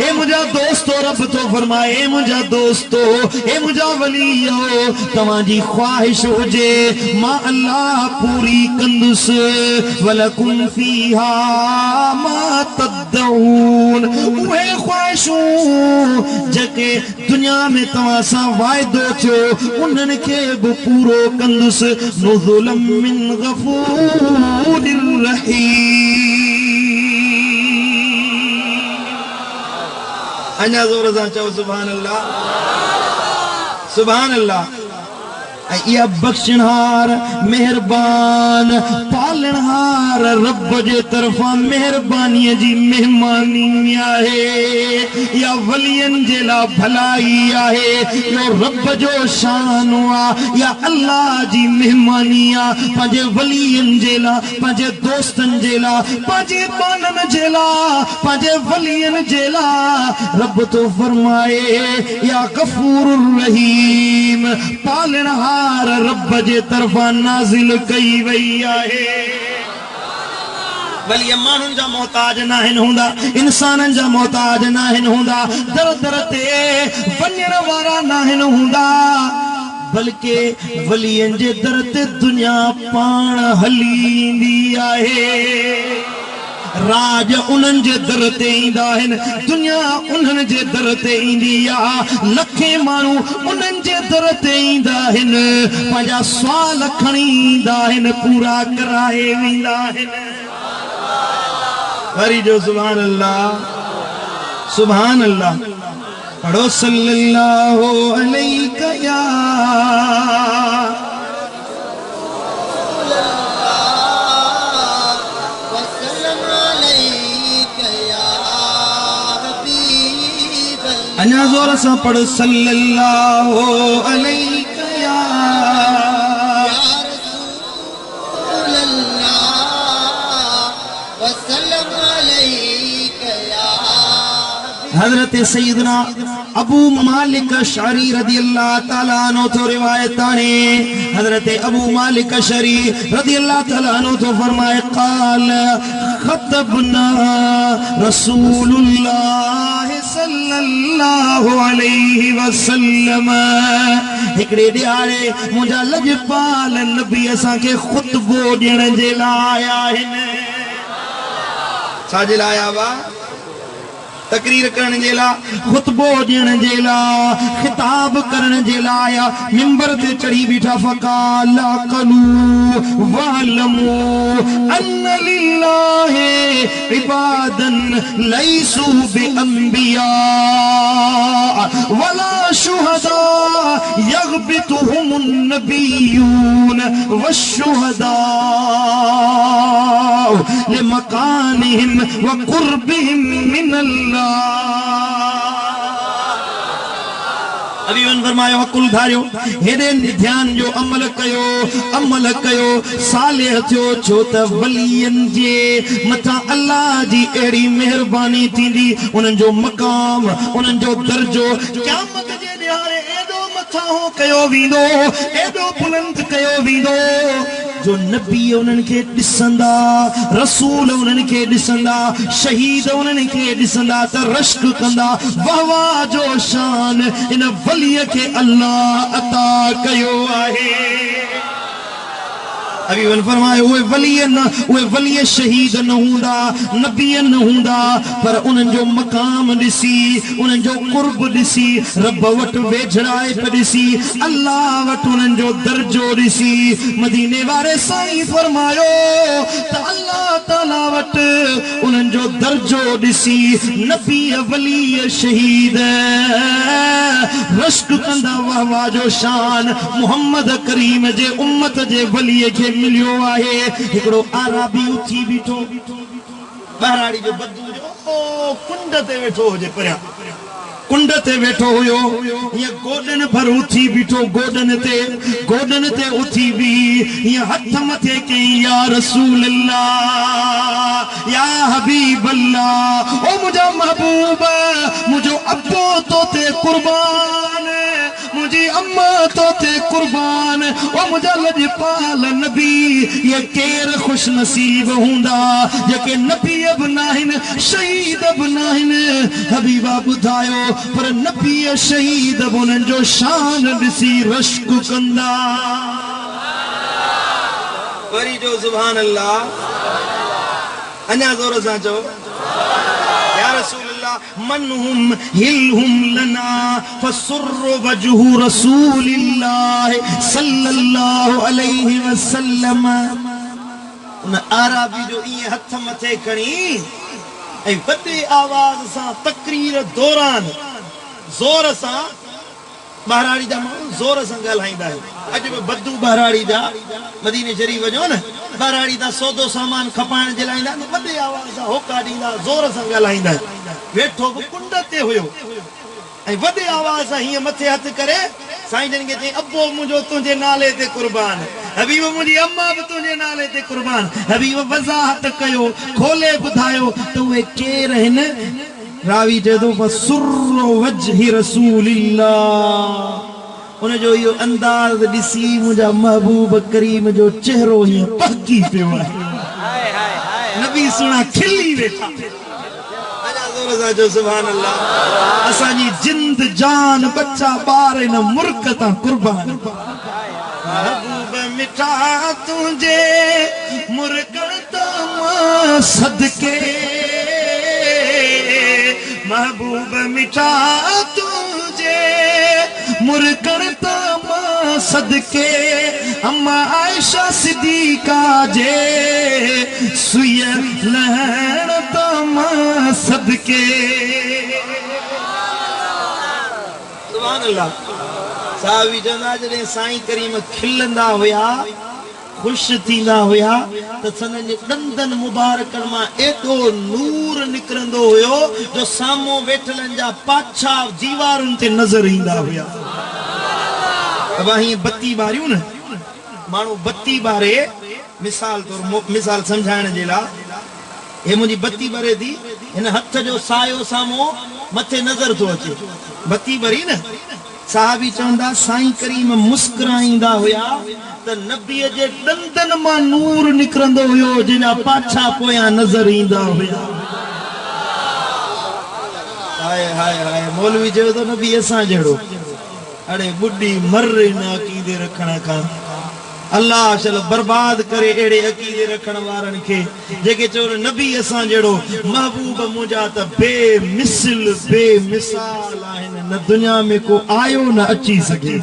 ए मुझा दोस्तो, रब तो फरमाए ए मुझा दोस्तो, ए मुझा वलियो, तव्हांजी ख्वाहिश हुजे मां अल्लाह पूरी कंदुसि। वलकुम फीहा मा तदऊन, उहे ख्वाहिशूं जेके दुनिया में तव्हां सां वाइदो थियो उन्हनि खे बि पूरो कंदुसि। नुज़ुलम मिन गफूरिर रहीम। अञा ज़ोर सां चओ सुभान अल्लाह, सुभान अल्लाह। इहा बख़्शणहार मेहरबान पालणहार रब जे तरफ़ां महिरबानीअ जी महिमानी आहे। इहा वलियनि जे लाइ भलाई आहे, इहो रब जो शान आहे, इहा अल्लाह जी महिमानी आहे पंहिंजे वलियनि जे लाइ, पंहिंजे दोस्तनि जे लाइ, पंहिंजे बाननि जे लाइ, पंहिंजे वलियनि जे लाइ। रब तो फरमाए या गफूरुर रहीम, पालणहार रब जे तरफ़ां नाज़िल कई वई आहे। वली माण्हुनि जा मोहताज नाहिनि हूंदा, इंसाननि जा मोहताज नाहिनि हूंदा, दर दर ते वञण वारा नाहिनि हूंदा, बल्कि वलियनि जे दर ते दुनिया पाण हली ईंदी आहे। राज उन्हनि जे दर ते ईंदा आहिनि, दुनिया उन्हनि जे दर ते ईंदी आहे। लखे माण्हू उन्हनि जे दर ते ईंदा आहिनि, पंहिंजा सुवाल खणी ईंदा आहिनि, पूरा कराए वेंदा आहिनि। वरी जो सुभान अल्लाह, सुभान अल्लाह पढ़ो सल्लल्लाहु अलैहि या अञा ज़ोर सां पढ़ सल्लल्लाहु अलैहि या हज़रत सैयदना अबू मालिक अशअरी रज़ियल्लाहु ताला अन्हु तो रिवायत आहे। हज़रत अबू मालिक अशअरी रज़ियल्लाहु ताला अन्हु तो फरमाए क़ाल ख़तबना रसूलुल्लाह सल्लल्लाहु अलैहि वसल्लम, हिकड़े ॾियारे मुंहिंजा लॼपाल नबी असांखे ख़ुतबो ॾियण जे लाइ आया आहिनि। छाजे लाइ आया हुआ? तकरीर करण जे लाइ, खुतबो ॾियण जे लाइ, खिताब करण जे लाइ मिंबर ते चढ़ी बीठा। फ़क़ाल क़लू वअलमू अन्न लिल्लाहि इबादन लैसू बिअंबिया वला शुहदा यग़बितुहुमुन नबिय्यून वश्शुहदा लिमकानिहिम व क़ुर्बिहिम मिनल्लाह। अभी फरमायो अकुल धारियो, हेॾे ध्यान जो अमल कयो, सालिह थियो, छो त वलियनि जे मथां अल्लाह जी अहिड़ी महिरबानी थींदी, उन्हनि जो मक़ाम, उन्हनि जो दर्जो क़यामत जे ॾियारे एॾो मथां कयो वेंदो, एॾो बुलंद कयो वेंदो जो नबी उन्हनि खे ॾिसंदा, रसूल उन्हनि खे ॾिसंदा, शहीद उन्हनि खे ॾिसंदा त रश्क कंदा, वाह वाह जो शान इन वलीअ खे अल्लाह अता कयो आहे। अभी फरमायो उहे वली शहीद न हूंदा, नबी न हूंदा, पर उन्हनि जो मक़ाम ॾिसी, उन्हनि जो कुर्ब ॾिसी, रब वटि वेझड़ाए ॾिसी, अल्लाह वटि उन्हनि जो दर्जो ॾिसी, मदीने वारे साईं फरमायो त अल्लाह ताला वटि उन्हनि जो दर्जो ॾिसी नबी वली शहीद रश्क कंदा, वाह वाह जो शान मोहम्मद करीम जे उम्मत जे वलीअ खे मिलियो आहे। हिकिड़ो आराबी उथी बीठो, ॿाहिराड़ी जो बदू जो कुंड ते वेठो हुजे, परियां कुंड ते वेठो हुयो ये गोडन भर उथी बीठो गोडन ते उथी भी ये हथ मथे के या रसूल अल्लाह या हबीब अल्लाह ओ मुझा महबूब मुझो अब्बो तो ते कुर्बान मुझी अम्मा तो ते कुर्बान ओ मुझा लजपाल नबी ये केर खुश नसीब हुंदा जेके नबी अब नाहिन शहीद अब नाहिन हबीबा बुधायो पर नबी शहीद अब उन्हनि जो शान ॾिसी रश्क कंदा वरी जो सुभान अल्लाह अञा ज़ोर सां चओ या रसूल अल्लाह मनहुम हिलहुम लना फसुर्र वजहु रसूलिल्लाह सल्लल्लाहु अलैहि वसल्लम उन आराबी जो ये हथ मथे खणी ऐं वॾे आवाज़ सां तकरीर दौरान ज़ोर सां बहराड़ी जा माण्हू ज़ोर सां ॻाल्हाईंदा आहिनि अॼु बि बद्दू बहराड़ी जा मदीने शरीफ़ वञो न बहराड़ी जा सौदो सामान खपाइण जे लाइ ईंदा न वॾे आवाज़ सां होका ॾींदा ज़ोर सां ॻाल्हाईंदा आहिनि वेठो बि कुंड ते हुयो ऐं वॾे आवाज़ सां हीअं मथे हथ करे साईं जन खे चई अब्बो मुंहिंजो तुंहिंजे नाले ते कुर्बान हबीब मुंहिंजी अम्मा बि तुंहिंजे नाले ते कुर्बान हबीब वज़ाहत कयो खोले ॿुधायो त उहे केर आहिनि रावी चए थो फसुर्र वजहि रसूलिल्लाह उन जो इहो अंदाज़ ॾिसी मुंहिंजा महबूब करीम जो चेहरो हीअं पकी पियो आहे नबी सुणा खिली वेठा जो सुभान अल्लाह असांजी जिंद जान बच्चा ॿार इन मुल्क तां कुर्बान महबूब मिठा तुंहिंजे मुल्क तां सदके महबूब मिठा तुझे मुर्कन तां सदके अम्मा आयशा सिद्दीका जे सुय लहण तां सदके सुभान अल्लाह सावी जंदा जॾहिं साईं करीम खिलंदा हुया खुश थींदा हुया त संदनि जे ॾंदनि मुबारकनि मां एॾो नूर निकिरंदो हुयो जो साम्हूं वेठलनि जा पाछा दीवारुनि ते नज़र ईंदा हुया अब हीअं बत्ती ॿारियूं न माण्हू बत्ती ॿारे मिसाल सम्झाइण जे लाइ हे मुंहिंजी बत्ती ॿरे थी हिन हथ जो सायो साम्हूं मथे नज़र थो अचे बत्ती ॿरी न साहबी चवंदा साईं करीम मुस्कुराईंदा हुया त नबीअ जे ॾंदनि मां नूर निकिरंदो हुयो जिना पाछा पोयां नज़र ईंदा हुया हाय हाय हाय मौलवी चयो त नबी असां जहिड़ो अड़े बुढ़ी मर न अक़ीदे रखण खां अल्लाह चलो बर्बाद करे एड़े अक़ीदे रखण वारनि खे जेके चयो नबी असां जहिड़ो महबूब मुंहिंजा त बेमिसाल आहिनि न दुनिया में को आयो न अची सघे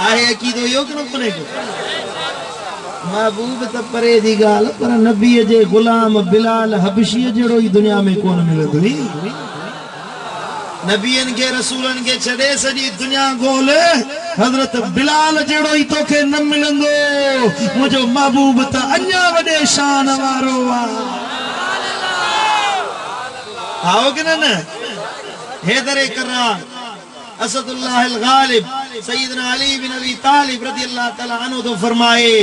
आहे अक़ीदो इहो की न कोन्हे को महबूब त परे जी ॻाल्हि पर नबीअ जे ग़ुलाम बिलाल हबशीअ जहिड़ो ई दुनिया में कोन मिलंदो नबीअनि खे रसूलनि खे छॾे सॼी दुनिया गोल हज़रत बिलाल जहिड़ो ई तोखे न मिलंदो मुंहिंजो महबूब त अञा वॾे शान वारो आहे आओ की न हैदर करार असदुल्लाह अल गालिब सैयदना अली बिन अबी तालिब रज़ियल्लाहु तआला अन्हु तो फरमाए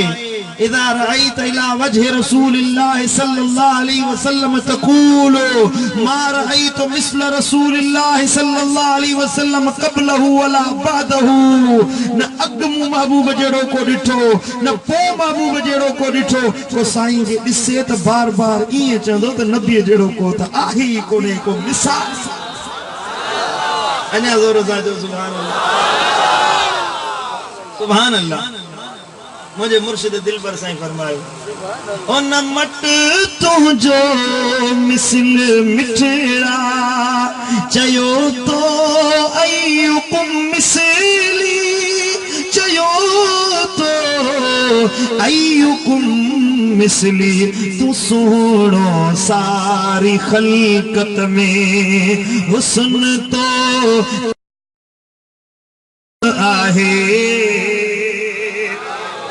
इज़ा रअयत इला वजहि रसूलिल्लाह सल्लल्लाहु अलैहि वसल्लम तक़ूलु मा रअयतु मिस्ल रसूलिल्लाह सल्लल्लाहु अलैहि वसल्लम क़ब्लहु वला बअदहु न अॻु महबूब जहिड़ो को ॾिठो न पोइ महबूब जहिड़ो को ॾिठो को साईं खे ॾिसे त बार बार ईअं चवंदो त नबीअ जहिड़ो को त आहे ई कोन्हे को मिसाल अञा ज़ोर सां चओ सुभान अल्लाह सुभान अल्लाह मुझे मुर्शिद दिलबर साईं फरमायो उन मट तुझो मिसल मिठड़ा चयो तो अय्युकुम मिसली चयो तो अय्युकुम मिसली तू सोणो सारी खलकत में हुस्न तो आहे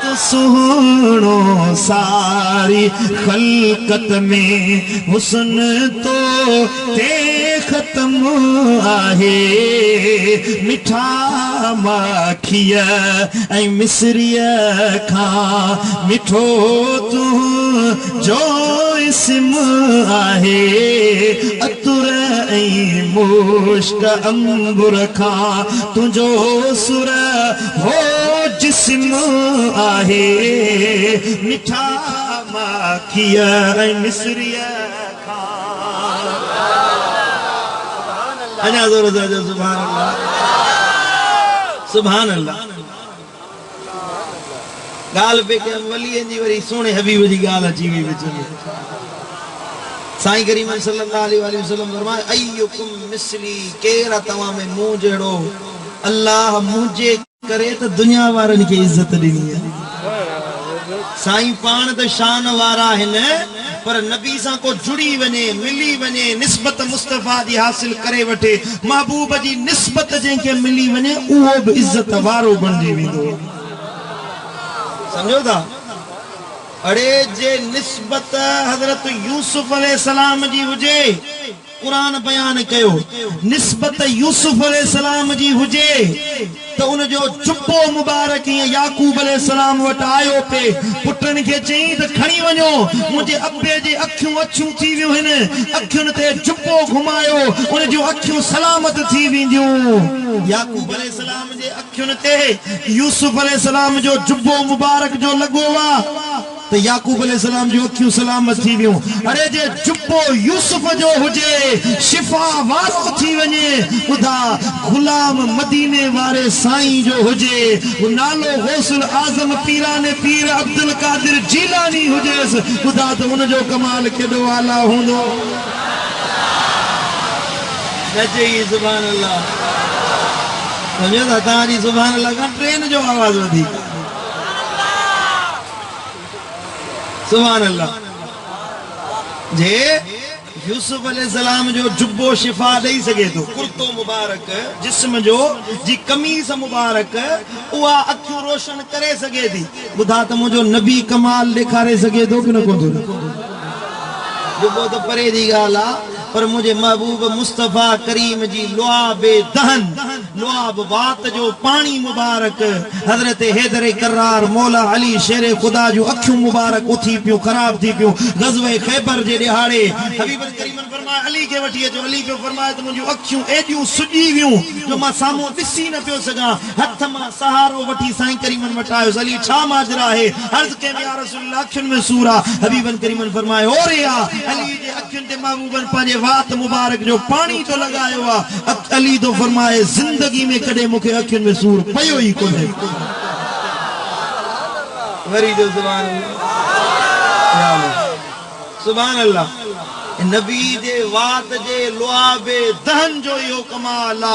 तो सोणो सारी खलकत में हुस्न तो ते खत्म आहे मिठा माखिया ऐं मिसरीअ खां मिठो तू जो इस्म आहे अतुर ऐं मुश्क अंबुर खां तुंहिंजो सुर हो जिस्म आहे मिठा माखिया ऐं मिसरीअ अञा ज़ोर सां चओ सुभान अल्लाह सुभान अल्लाह। ॻाल्हि पे कयमि वलीअ जी वरी सोणे हबीब जी ॻाल्हि अची वई विच में। साईं करीम सल्लल्लाहु अलैहि वसल्लम फरमाए अय्युकुम मिसली केर तव्हां में मूं जहिड़ो अल्लाह मुंहिंजे करे त दुनिया वारनि खे इज़त ॾिनी आहे। साईं पाण त शान वारा आहिनि पर नबी सां को जुड़ी वञे मिली वञे निस्बत मुस्तफा जी हासिल करे वठे महबूब जी निस्बत जंहिंखे मिली वञे उहो बि इज़त वारो बणिजी वेंदो। समझो था? अड़े जे निस्बत हज़रत यूसुफ अलैहिस्सलाम जी हुजे कुरान बयान कयो निस्बत यूसुफ अलैहिस्सलाम जी हुजे त उन जो जुब्बो मुबारक याकूब अलैहिस्सलाम वटि आयो पे पुटनि खे चई त खणी वञो मुंहिंजे अब्बे जी अखियूं अछियूं थी वियूं आहिनि अखियुनि ते जुब्बो घुमायो उन जूं अखियूं सलामत थी वेंदियूं। याकूब अलैहिस्सलाम जे अखियुनि ते यूसुफ अलैहिस्सलाम जो जुब्बो मुबारक जो लॻो आहे त याकूब अलैहिस्सलाम जो अखियूं सलामत थी वियूं। अरे जे जुब्बो यूसुफ जो हुजे शिफा वारो थी वञे ॿुधा गुलाम मदीने वारे साईं जो हुजे नालो गौसुल आज़म पीराने पीर अब्दुल कादिर जीलानी हुजेसि ॿुधा त उन जो कमाल केॾो आला हूंदो। सुभान अल्लाह। सम्झो था तव्हांजी सुभान अल्लाह खां ट्रेन जो आवाज़ वधीक सुभान अल्लाह। जे यूसुफ अलैहिस्सलाम जो जुब्बो शिफा ॾेई सघे थो कुर्तो मुबारक जिस्म जो जी कमीज़ मुबारक उहा अखियूं रोशन करे सघे थी ॿुधा त मुंहिंजो नबी कमाल ॾेखारे सघे थो कि न कोन थो। जुब्बो त परे जी ॻाल्हि आहे पर मुझे महबूब मुस्तफा करीम जी लुआबे दहन लुआब वात जो पानी मुबारक हजरत हैदर करार मौला अली शेर खुदा जो अखियों मुबारक उठी पियो खराब थी पियो गज़वे खैबर जे दिहाड़े हबीब करीम फरमाए अली के वठी जो अली पे फरमाए तो मुझे अखियों एडियूं सुजी वियूं जो मां सामो दिसी न पियो सगा हथ मां सहारो वठी साईं करीम वटायो अली छा माजरा है अर्ज के या रसूल अखियुनि में सूरा हबीब करीम फरमाए हो रे अली जे अखियुनि ते महबूबन पांजे वात मुबारक जो पानी तो लगायो आ अली तो फरमाए जिंदगी में कदे मुखे अखियुनि में सूर पयो ही कोने वरी जो सुभान अल्लाह नबी जे वात जे लुआबे दहन जो यो कमाल आ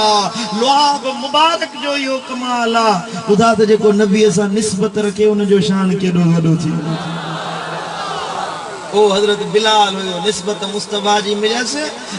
लुआब मुबारक जो यो कमाल आ खुदा त जेको नबी सां निस्बत रखे उन जो शान केडो वडो थी ओ हजरत बिलाल हुयो निस्बत मुस्तफा जी मिलस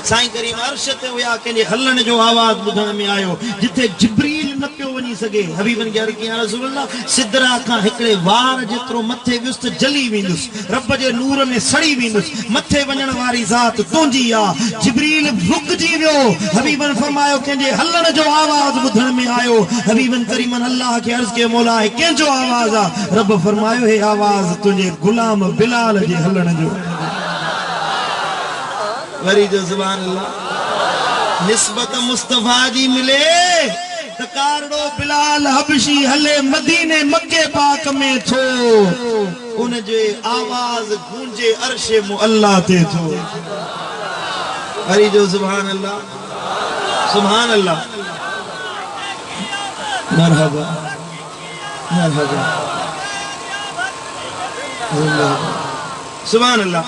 साईं करीम अर्श ते हुया के हलन जो आवाज बुधण में आयो जिथे जिब्रील न पियो वनी सके हबीबन के अर्ज या रसूल अल्लाह सिदरा का हिकड़े वार जेतरो मथे विस्त जली विंदुस रब जे नूर में सड़ी विंदुस मथे वणन वाली जात तुंजी आ जिब्रील रुक जी वियो हबीबन फरमायो के हलन जो आवाज बुधण में आयो हबीबन करीम अल्लाह के अर्ज के मौला है के जो आवाज आ रब फरमायो है आवाज तुझे गुलाम बिलाल जे हलन जो वरी जो सुभान अल्लाह निस्बत मुस्तफा जी मिले तकारड़ो बिलाल हबशी हले मदीने मक्के पाक में थो उन जे आवाज गूंजे अर्शे मुअल्ला ते थो वरी जो सुभान अल्लाह मरहबा मरहबा सुभान अल्लाह।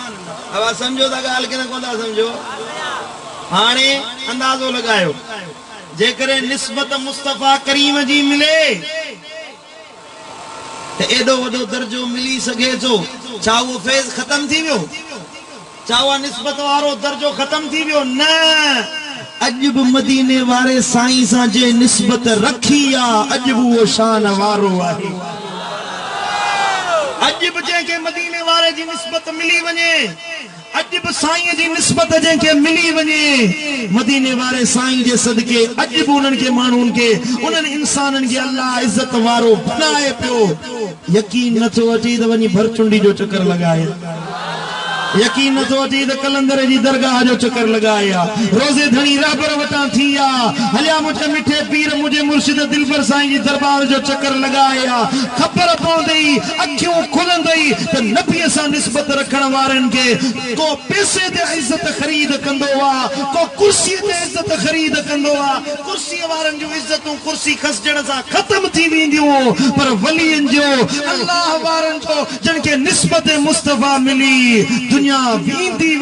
अब समझो था गाल के ना कौन समझो हाने अंदाजो लगायो जेकरे निस्बत मुस्तफा करीम जी मिले ते एडो वडो दर्जो मिली सके तो छा वो फैज खत्म थी वियो छा वो निस्बत वारो दर्जो खत्म थी वियो न अजब मदीने वारे साईं सा जे निस्बत रखी आ अजब वो शान वारो आहे अजब जे के मदीने वारे जी निस्बत मिली वने अज भी साईं जी निस्बत जंहिंखे मिली वञे मदीने वारे साईं जे सदके अज भी उन्हनि खे माण्हुनि खे उन्हनि इंसाननि खे अल्लाह इज्जत वारो बनाए पियो। यकीन नथो अचे त वञी भरचुंडी जो चक्कर लगाए, यकीन नथो अचे त कलंदर जी दरगाह जो चक्कर लगाया, रोज़े धणी रहबर वटां थिया, हलिया मुझे मिठे पीर मुझे मुर्शिद दिलबर साईं जी दरबार जो चक्कर लगाया। खबर पवंदी अखियूं खुलंदी त नबीअ सां निस्बत रखण वारनि खे को पैसे ते इज्जत ख़रीद कंदो आ, को कुर्सी ते इज्जत ख़रीद कंदो आ। कुर्सी वारनि जूं इज्जतूं कुर्सी खसजण सां ख़त्म थी वेंदियूं, पर वलियनि जो अल्लाह वारनि जो जिनखे निस्बत मुस्तफा मिली दुनिया वींदी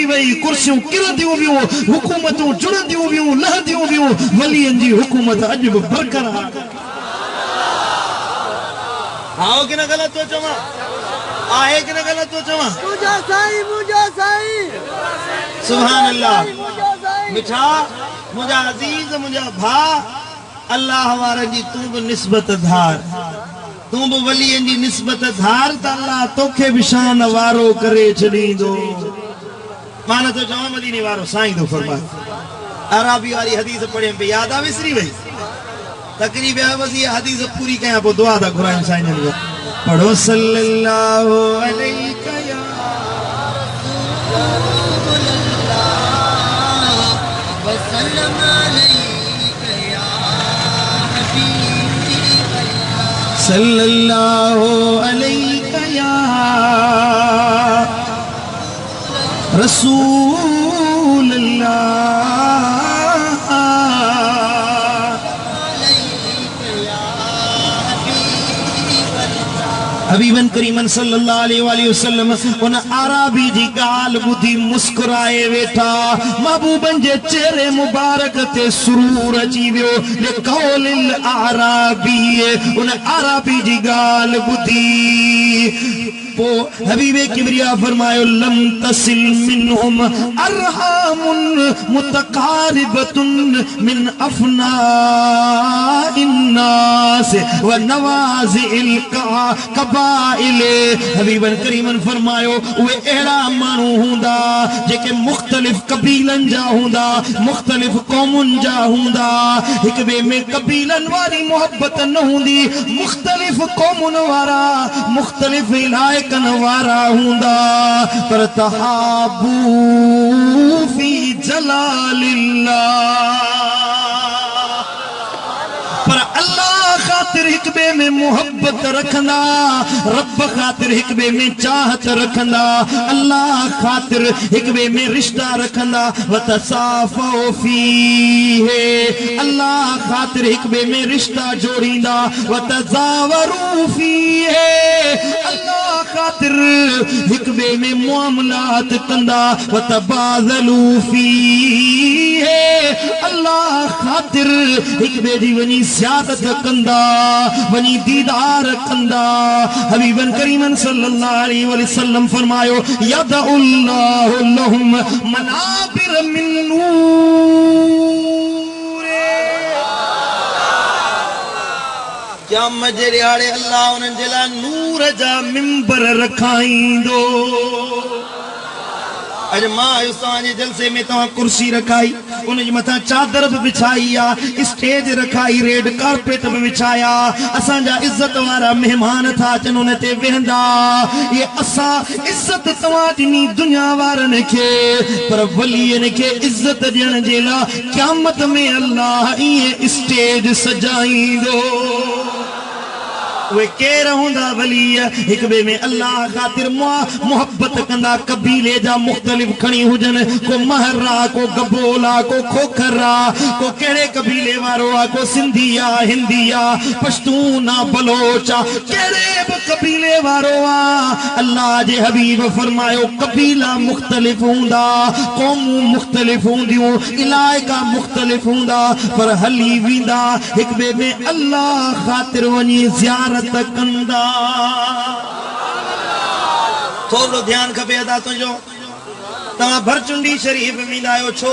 वई कुर्सियों किरंदियूं वियूं, हुकूमतूं जुड़ंदियूं वियूं, लहंदियूं वियूं, वलियनि जी हुकूमत अज भी बरकरार। आओ कि न गलत तो चवां, आहे कि न गलत तो चवां? मुझा साईं सुभान अल्लाह। मिठा मुझा अजीज मुझा भा अल्लाह वारनि जी तूं भी निस्बत धार, तूं भी वलियनि जी निस्बत धार त अल्लाह तोखे भी शान वारो करे छॾींदो। माना तो चवां मदीने वारो साईं तो फरमाए, अराबी वारी हदीस पढ़े पे याद आ विसरी वई, तकरीब वसी हदीस पूरी कया पो दुआ दा घुरायूं साईं ने पढ़ो सल्लल्लाहु अलैका या वसल्लम अलैका या हबीब सल्लल्लाहु अलैका या रसूल अल्लाह हबीबन करीमन सल्लल्लाहु अलैहि वसल्लम उन आराबी जी गाल बुधी मुस्कुराए वेठा। महबूबन जे चेहरे मुबारक ते सुरूर अची वियो। ले कौलिल आराबी उन आराबी जी गाल बुधी पो हबीबे किबरिया फरमायो लम तसिल मिनहुम अरहामुन मुतकारिबतुन मिन अफना इन्नास व नवाजिल कबाइल। हबीबन करीमन फरमायो उहे अहिड़ा माण्हू हूंदा जेके मुख्तलिफ कबीलन जा हूंदा, मुख्तलिफ कौमुन जा हूंदा, हिक ॿिए में कबीलन वारी मोहब्बत न हूंदी, मुख्तलिफ कौमुन वारा मुख्तलिफ इलाइकन वारा हूंदा, पर तहाबू फी जलालिल्लाह, पर अल्लाह खातिर हिक ॿिए में मोहब्बत रखंदा, रब खातिर हिक ॿिए में चाहत रखंदा, अल्लाह खातिर हिक ॿिए में रिश्ता रखंदा। वतसाफ़ो फीहे अल्लाह खातिर हिक ॿिए में रिश्ता जोड़ींदा। वतज़ावरू फीहे अल्लाह खातिर हिक ॿिए में मुआमलात कंदा। वतबाज़लू फीहे अल्लाह खातिर हिक ॿिए जी वञी सियादत कंदा, वनी दीदार कंदा। हबीबन करीमन सल्लल्लाहु अलैहि वसल्लम फरमायो यदउल्लाहु लहुम मनाबिर मिन नूर। क्या मजे आड़े अल्लाह उन्हनि जे लाइ नूर जा मिंबर रखाईंदो। अज मां आयुसि जलसे में तव्हां कुर्सी रखाई, उनजे मथां चादर भी बिछाई आ, स्टेज रखाई, रेड कारपेट भी बिछाया, असांजा इज्जत वारा मेहमान था अचनि उन ते वेहंदा। ये असां इज्जत तव्हां ॾिनी दुनिया वारनि खे, पर वलियनि खे इज्जत ॾियण जे लाइ क़यामत में अल्लाह ईअं स्टेज सजाईंदो। वे केर हूंदा वली हिक ॿिए में अल्लाह खातिर मोहब्बत कंदा। कबीले जा मुख्तलिफ खणी हुजन, को महरा, को गबोला, को खोखरा, को कहिड़े कबीले वारो आ, को सिंधी आ, हिंदी आ, पश्तून आ, बलोच आ, कहिड़े बि कबीले वारो आ, अल्लाह जे हबीब फरमायो कबीला मुख्तलिफ हूंदा, क़ौमूं मुख्तलिफ हूंदियूं, इलाइका मुख्तलिफ हूंदा, पर हली वेंदा हिक ॿिए में अल्लाह खातिर वञी ज़ियारत कंदा। थोड़ो ध्यान खपे अदा तुंहिंजो। तव्हां भरचुंडी शरीफ वेंदा आहियो छो?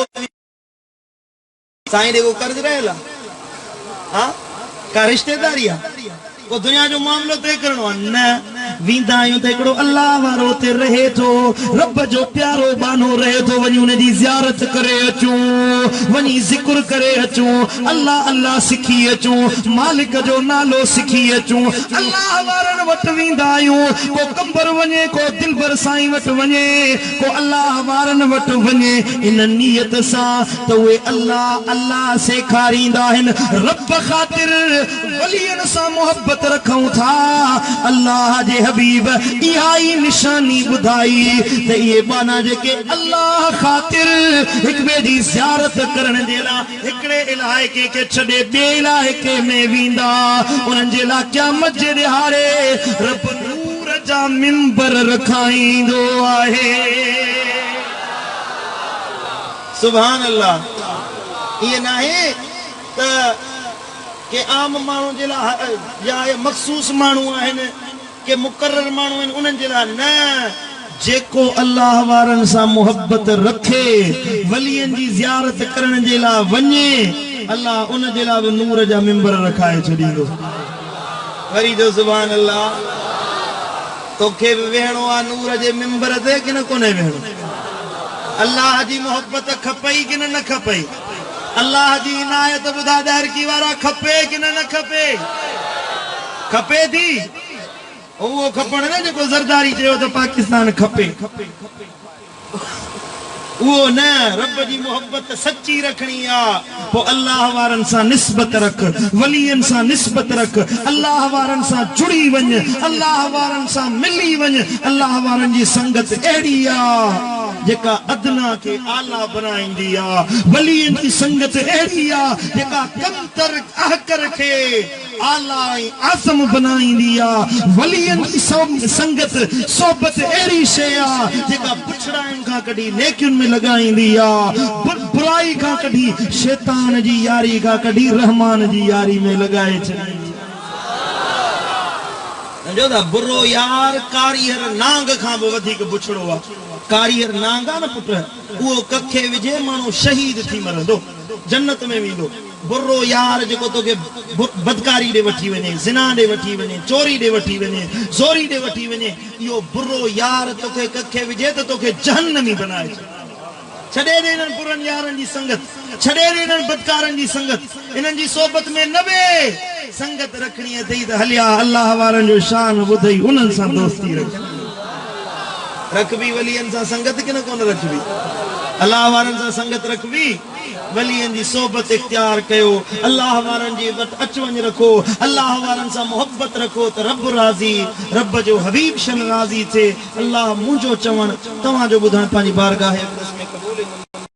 साईं ॾे कर्ज रहियल आहे, हाँ का रिश्तेदारी आहे, को दुनिया जो मामलो तय करणो आहे? न, वींदा आहियूं त हिकिड़ो अल्लाह वारो ते रहे थो, रब जो प्यारो बानो रहे थो, वञी उन जी ज़ियारत करे अचूं, वञी ज़िक्र करे अचूं, अल्लाह अल्लाह सिखी अचूं, मालिक जो नालो सिखी अचूं। अल्लाह वारनि वटि वेंदा आहियूं, को कंबर वञे, को दिलबर साईं वटि वञे, को अल्लाह वारनि वटि वञे, इन नियत सां त उहे अल्लाह अल्लाह सेखारींदा आहिनि, रब ख़ातिर वलियनि सां मोहब्बत रखूं था। अल्लाह जे हबीब इहा ई निशानी ॿुधाई त इहे बाना जेके अल्लाह ख़ातिर हिक ॿिए जी ज़ियारत करण जे लाइ हिकिड़े इलाइक़े खे छॾे ॿिए इलाइक़े में वेंदा, उन्हनि जे लाइ क़यामत जे ॾिहाड़े रब नूर जा मिंबर रखाईंदो आहे। सुभान अल्लाह। ये नाहे त के आम माण्हू जे लाइ या मखसूस माण्हू आहिनि, के मुक़र्रर माण्हू आहिनि, उन्हनि जे लाइ न, जेको अल्लाह वारनि सां मोहब्बत रखे, वलियनि जी ज़ियारत करण जे लाइ वञे, अल्लाह उन जे लाइ बि नूर जा मिंबर रखाए छॾींदो। वरी जो सुभान अल्लाह। तोखे बि वेहणो आहे नूर जे मिंबर ते कि न कोन्हे वेहणो? अल्लाह जी मोहब्बत खपई कि न खपई? अल्लाह जी इनायत ॿुधा दहरकी वारा खपे कि न खपे? खपे थी। उहो खपण न जेको ज़रदारी चयो त पाकिस्तान खपे, उहो न, रब जी मोहब्बत सच्ची रखणी आहे। पोइ अल्लाह वारनि सां निस्बत रख, वलियनि सां निस्बत रख, अल्लाह वारनि सां जुड़ी वञ, अल्लाह वारनि सां मिली वञ। अल्लाह वारनि जी संगत अहिड़ी आहे जेका अदना खे आला बनाईंदी आहे, वलियनि जी संगत अहिड़ी आहे जेका कमतर अहकर खे आला ऐं आज़म बनाईंदी आहे। वलियनि जी संगत सोबत अहिड़ी शइ आहे जेका पुछड़ाइनि खां कढी नेकियुनि में लगाईंदी आहे, बुराई खां कढी शैतान जी यारी खां कढी रहमान जी यारी में लगाए छॾींदी। जो दा बुरो यार कारीहर नांग खां बि वधीक बुछड़ो आहे। कारीहर नांग आहे न पुट, उहो कखे विझे माण्हू शहीद थी मरंदो, जन्नत में वेंदो। बुरो यार जेको तोखे बदकारी ॾे वठी वञे, ज़िना ॾे वठी वञे, चोरी ॾे वठी वञे, ज़ोरी ॾे वठी वञे, इहो बुरो यार तोखे कखे विझे त तोखे जहन्नमी बनाए छॾे ॾे इन्हनि बुरनि यारनि जी संगत, छॾे ॾे इन्हनि बदकारनि जी संगत, इन्हनि जी सोबत में न वे। संगत रखणी अथई त हलिया अल्लाह वारनि जो शान ॿुधई, उन्हनि सां दोस्ती रखबी, वलियनि सां संगत कि न कोन रखबी? अल्लाह वारनि सां संगत रखबी, वलियनि जी सोबत इख्तियार कयो, अल्लाह वारनि जी वटि अच वञ रखो, अल्लाह वारनि सां मोहब्बत रखो त रब राज़ी, रब जो हबीब शन राज़ी थिए। अल्लाह मुंहिंजो चवण तव्हांजो ॿुधण पंहिंजी बारगाह में क़बूल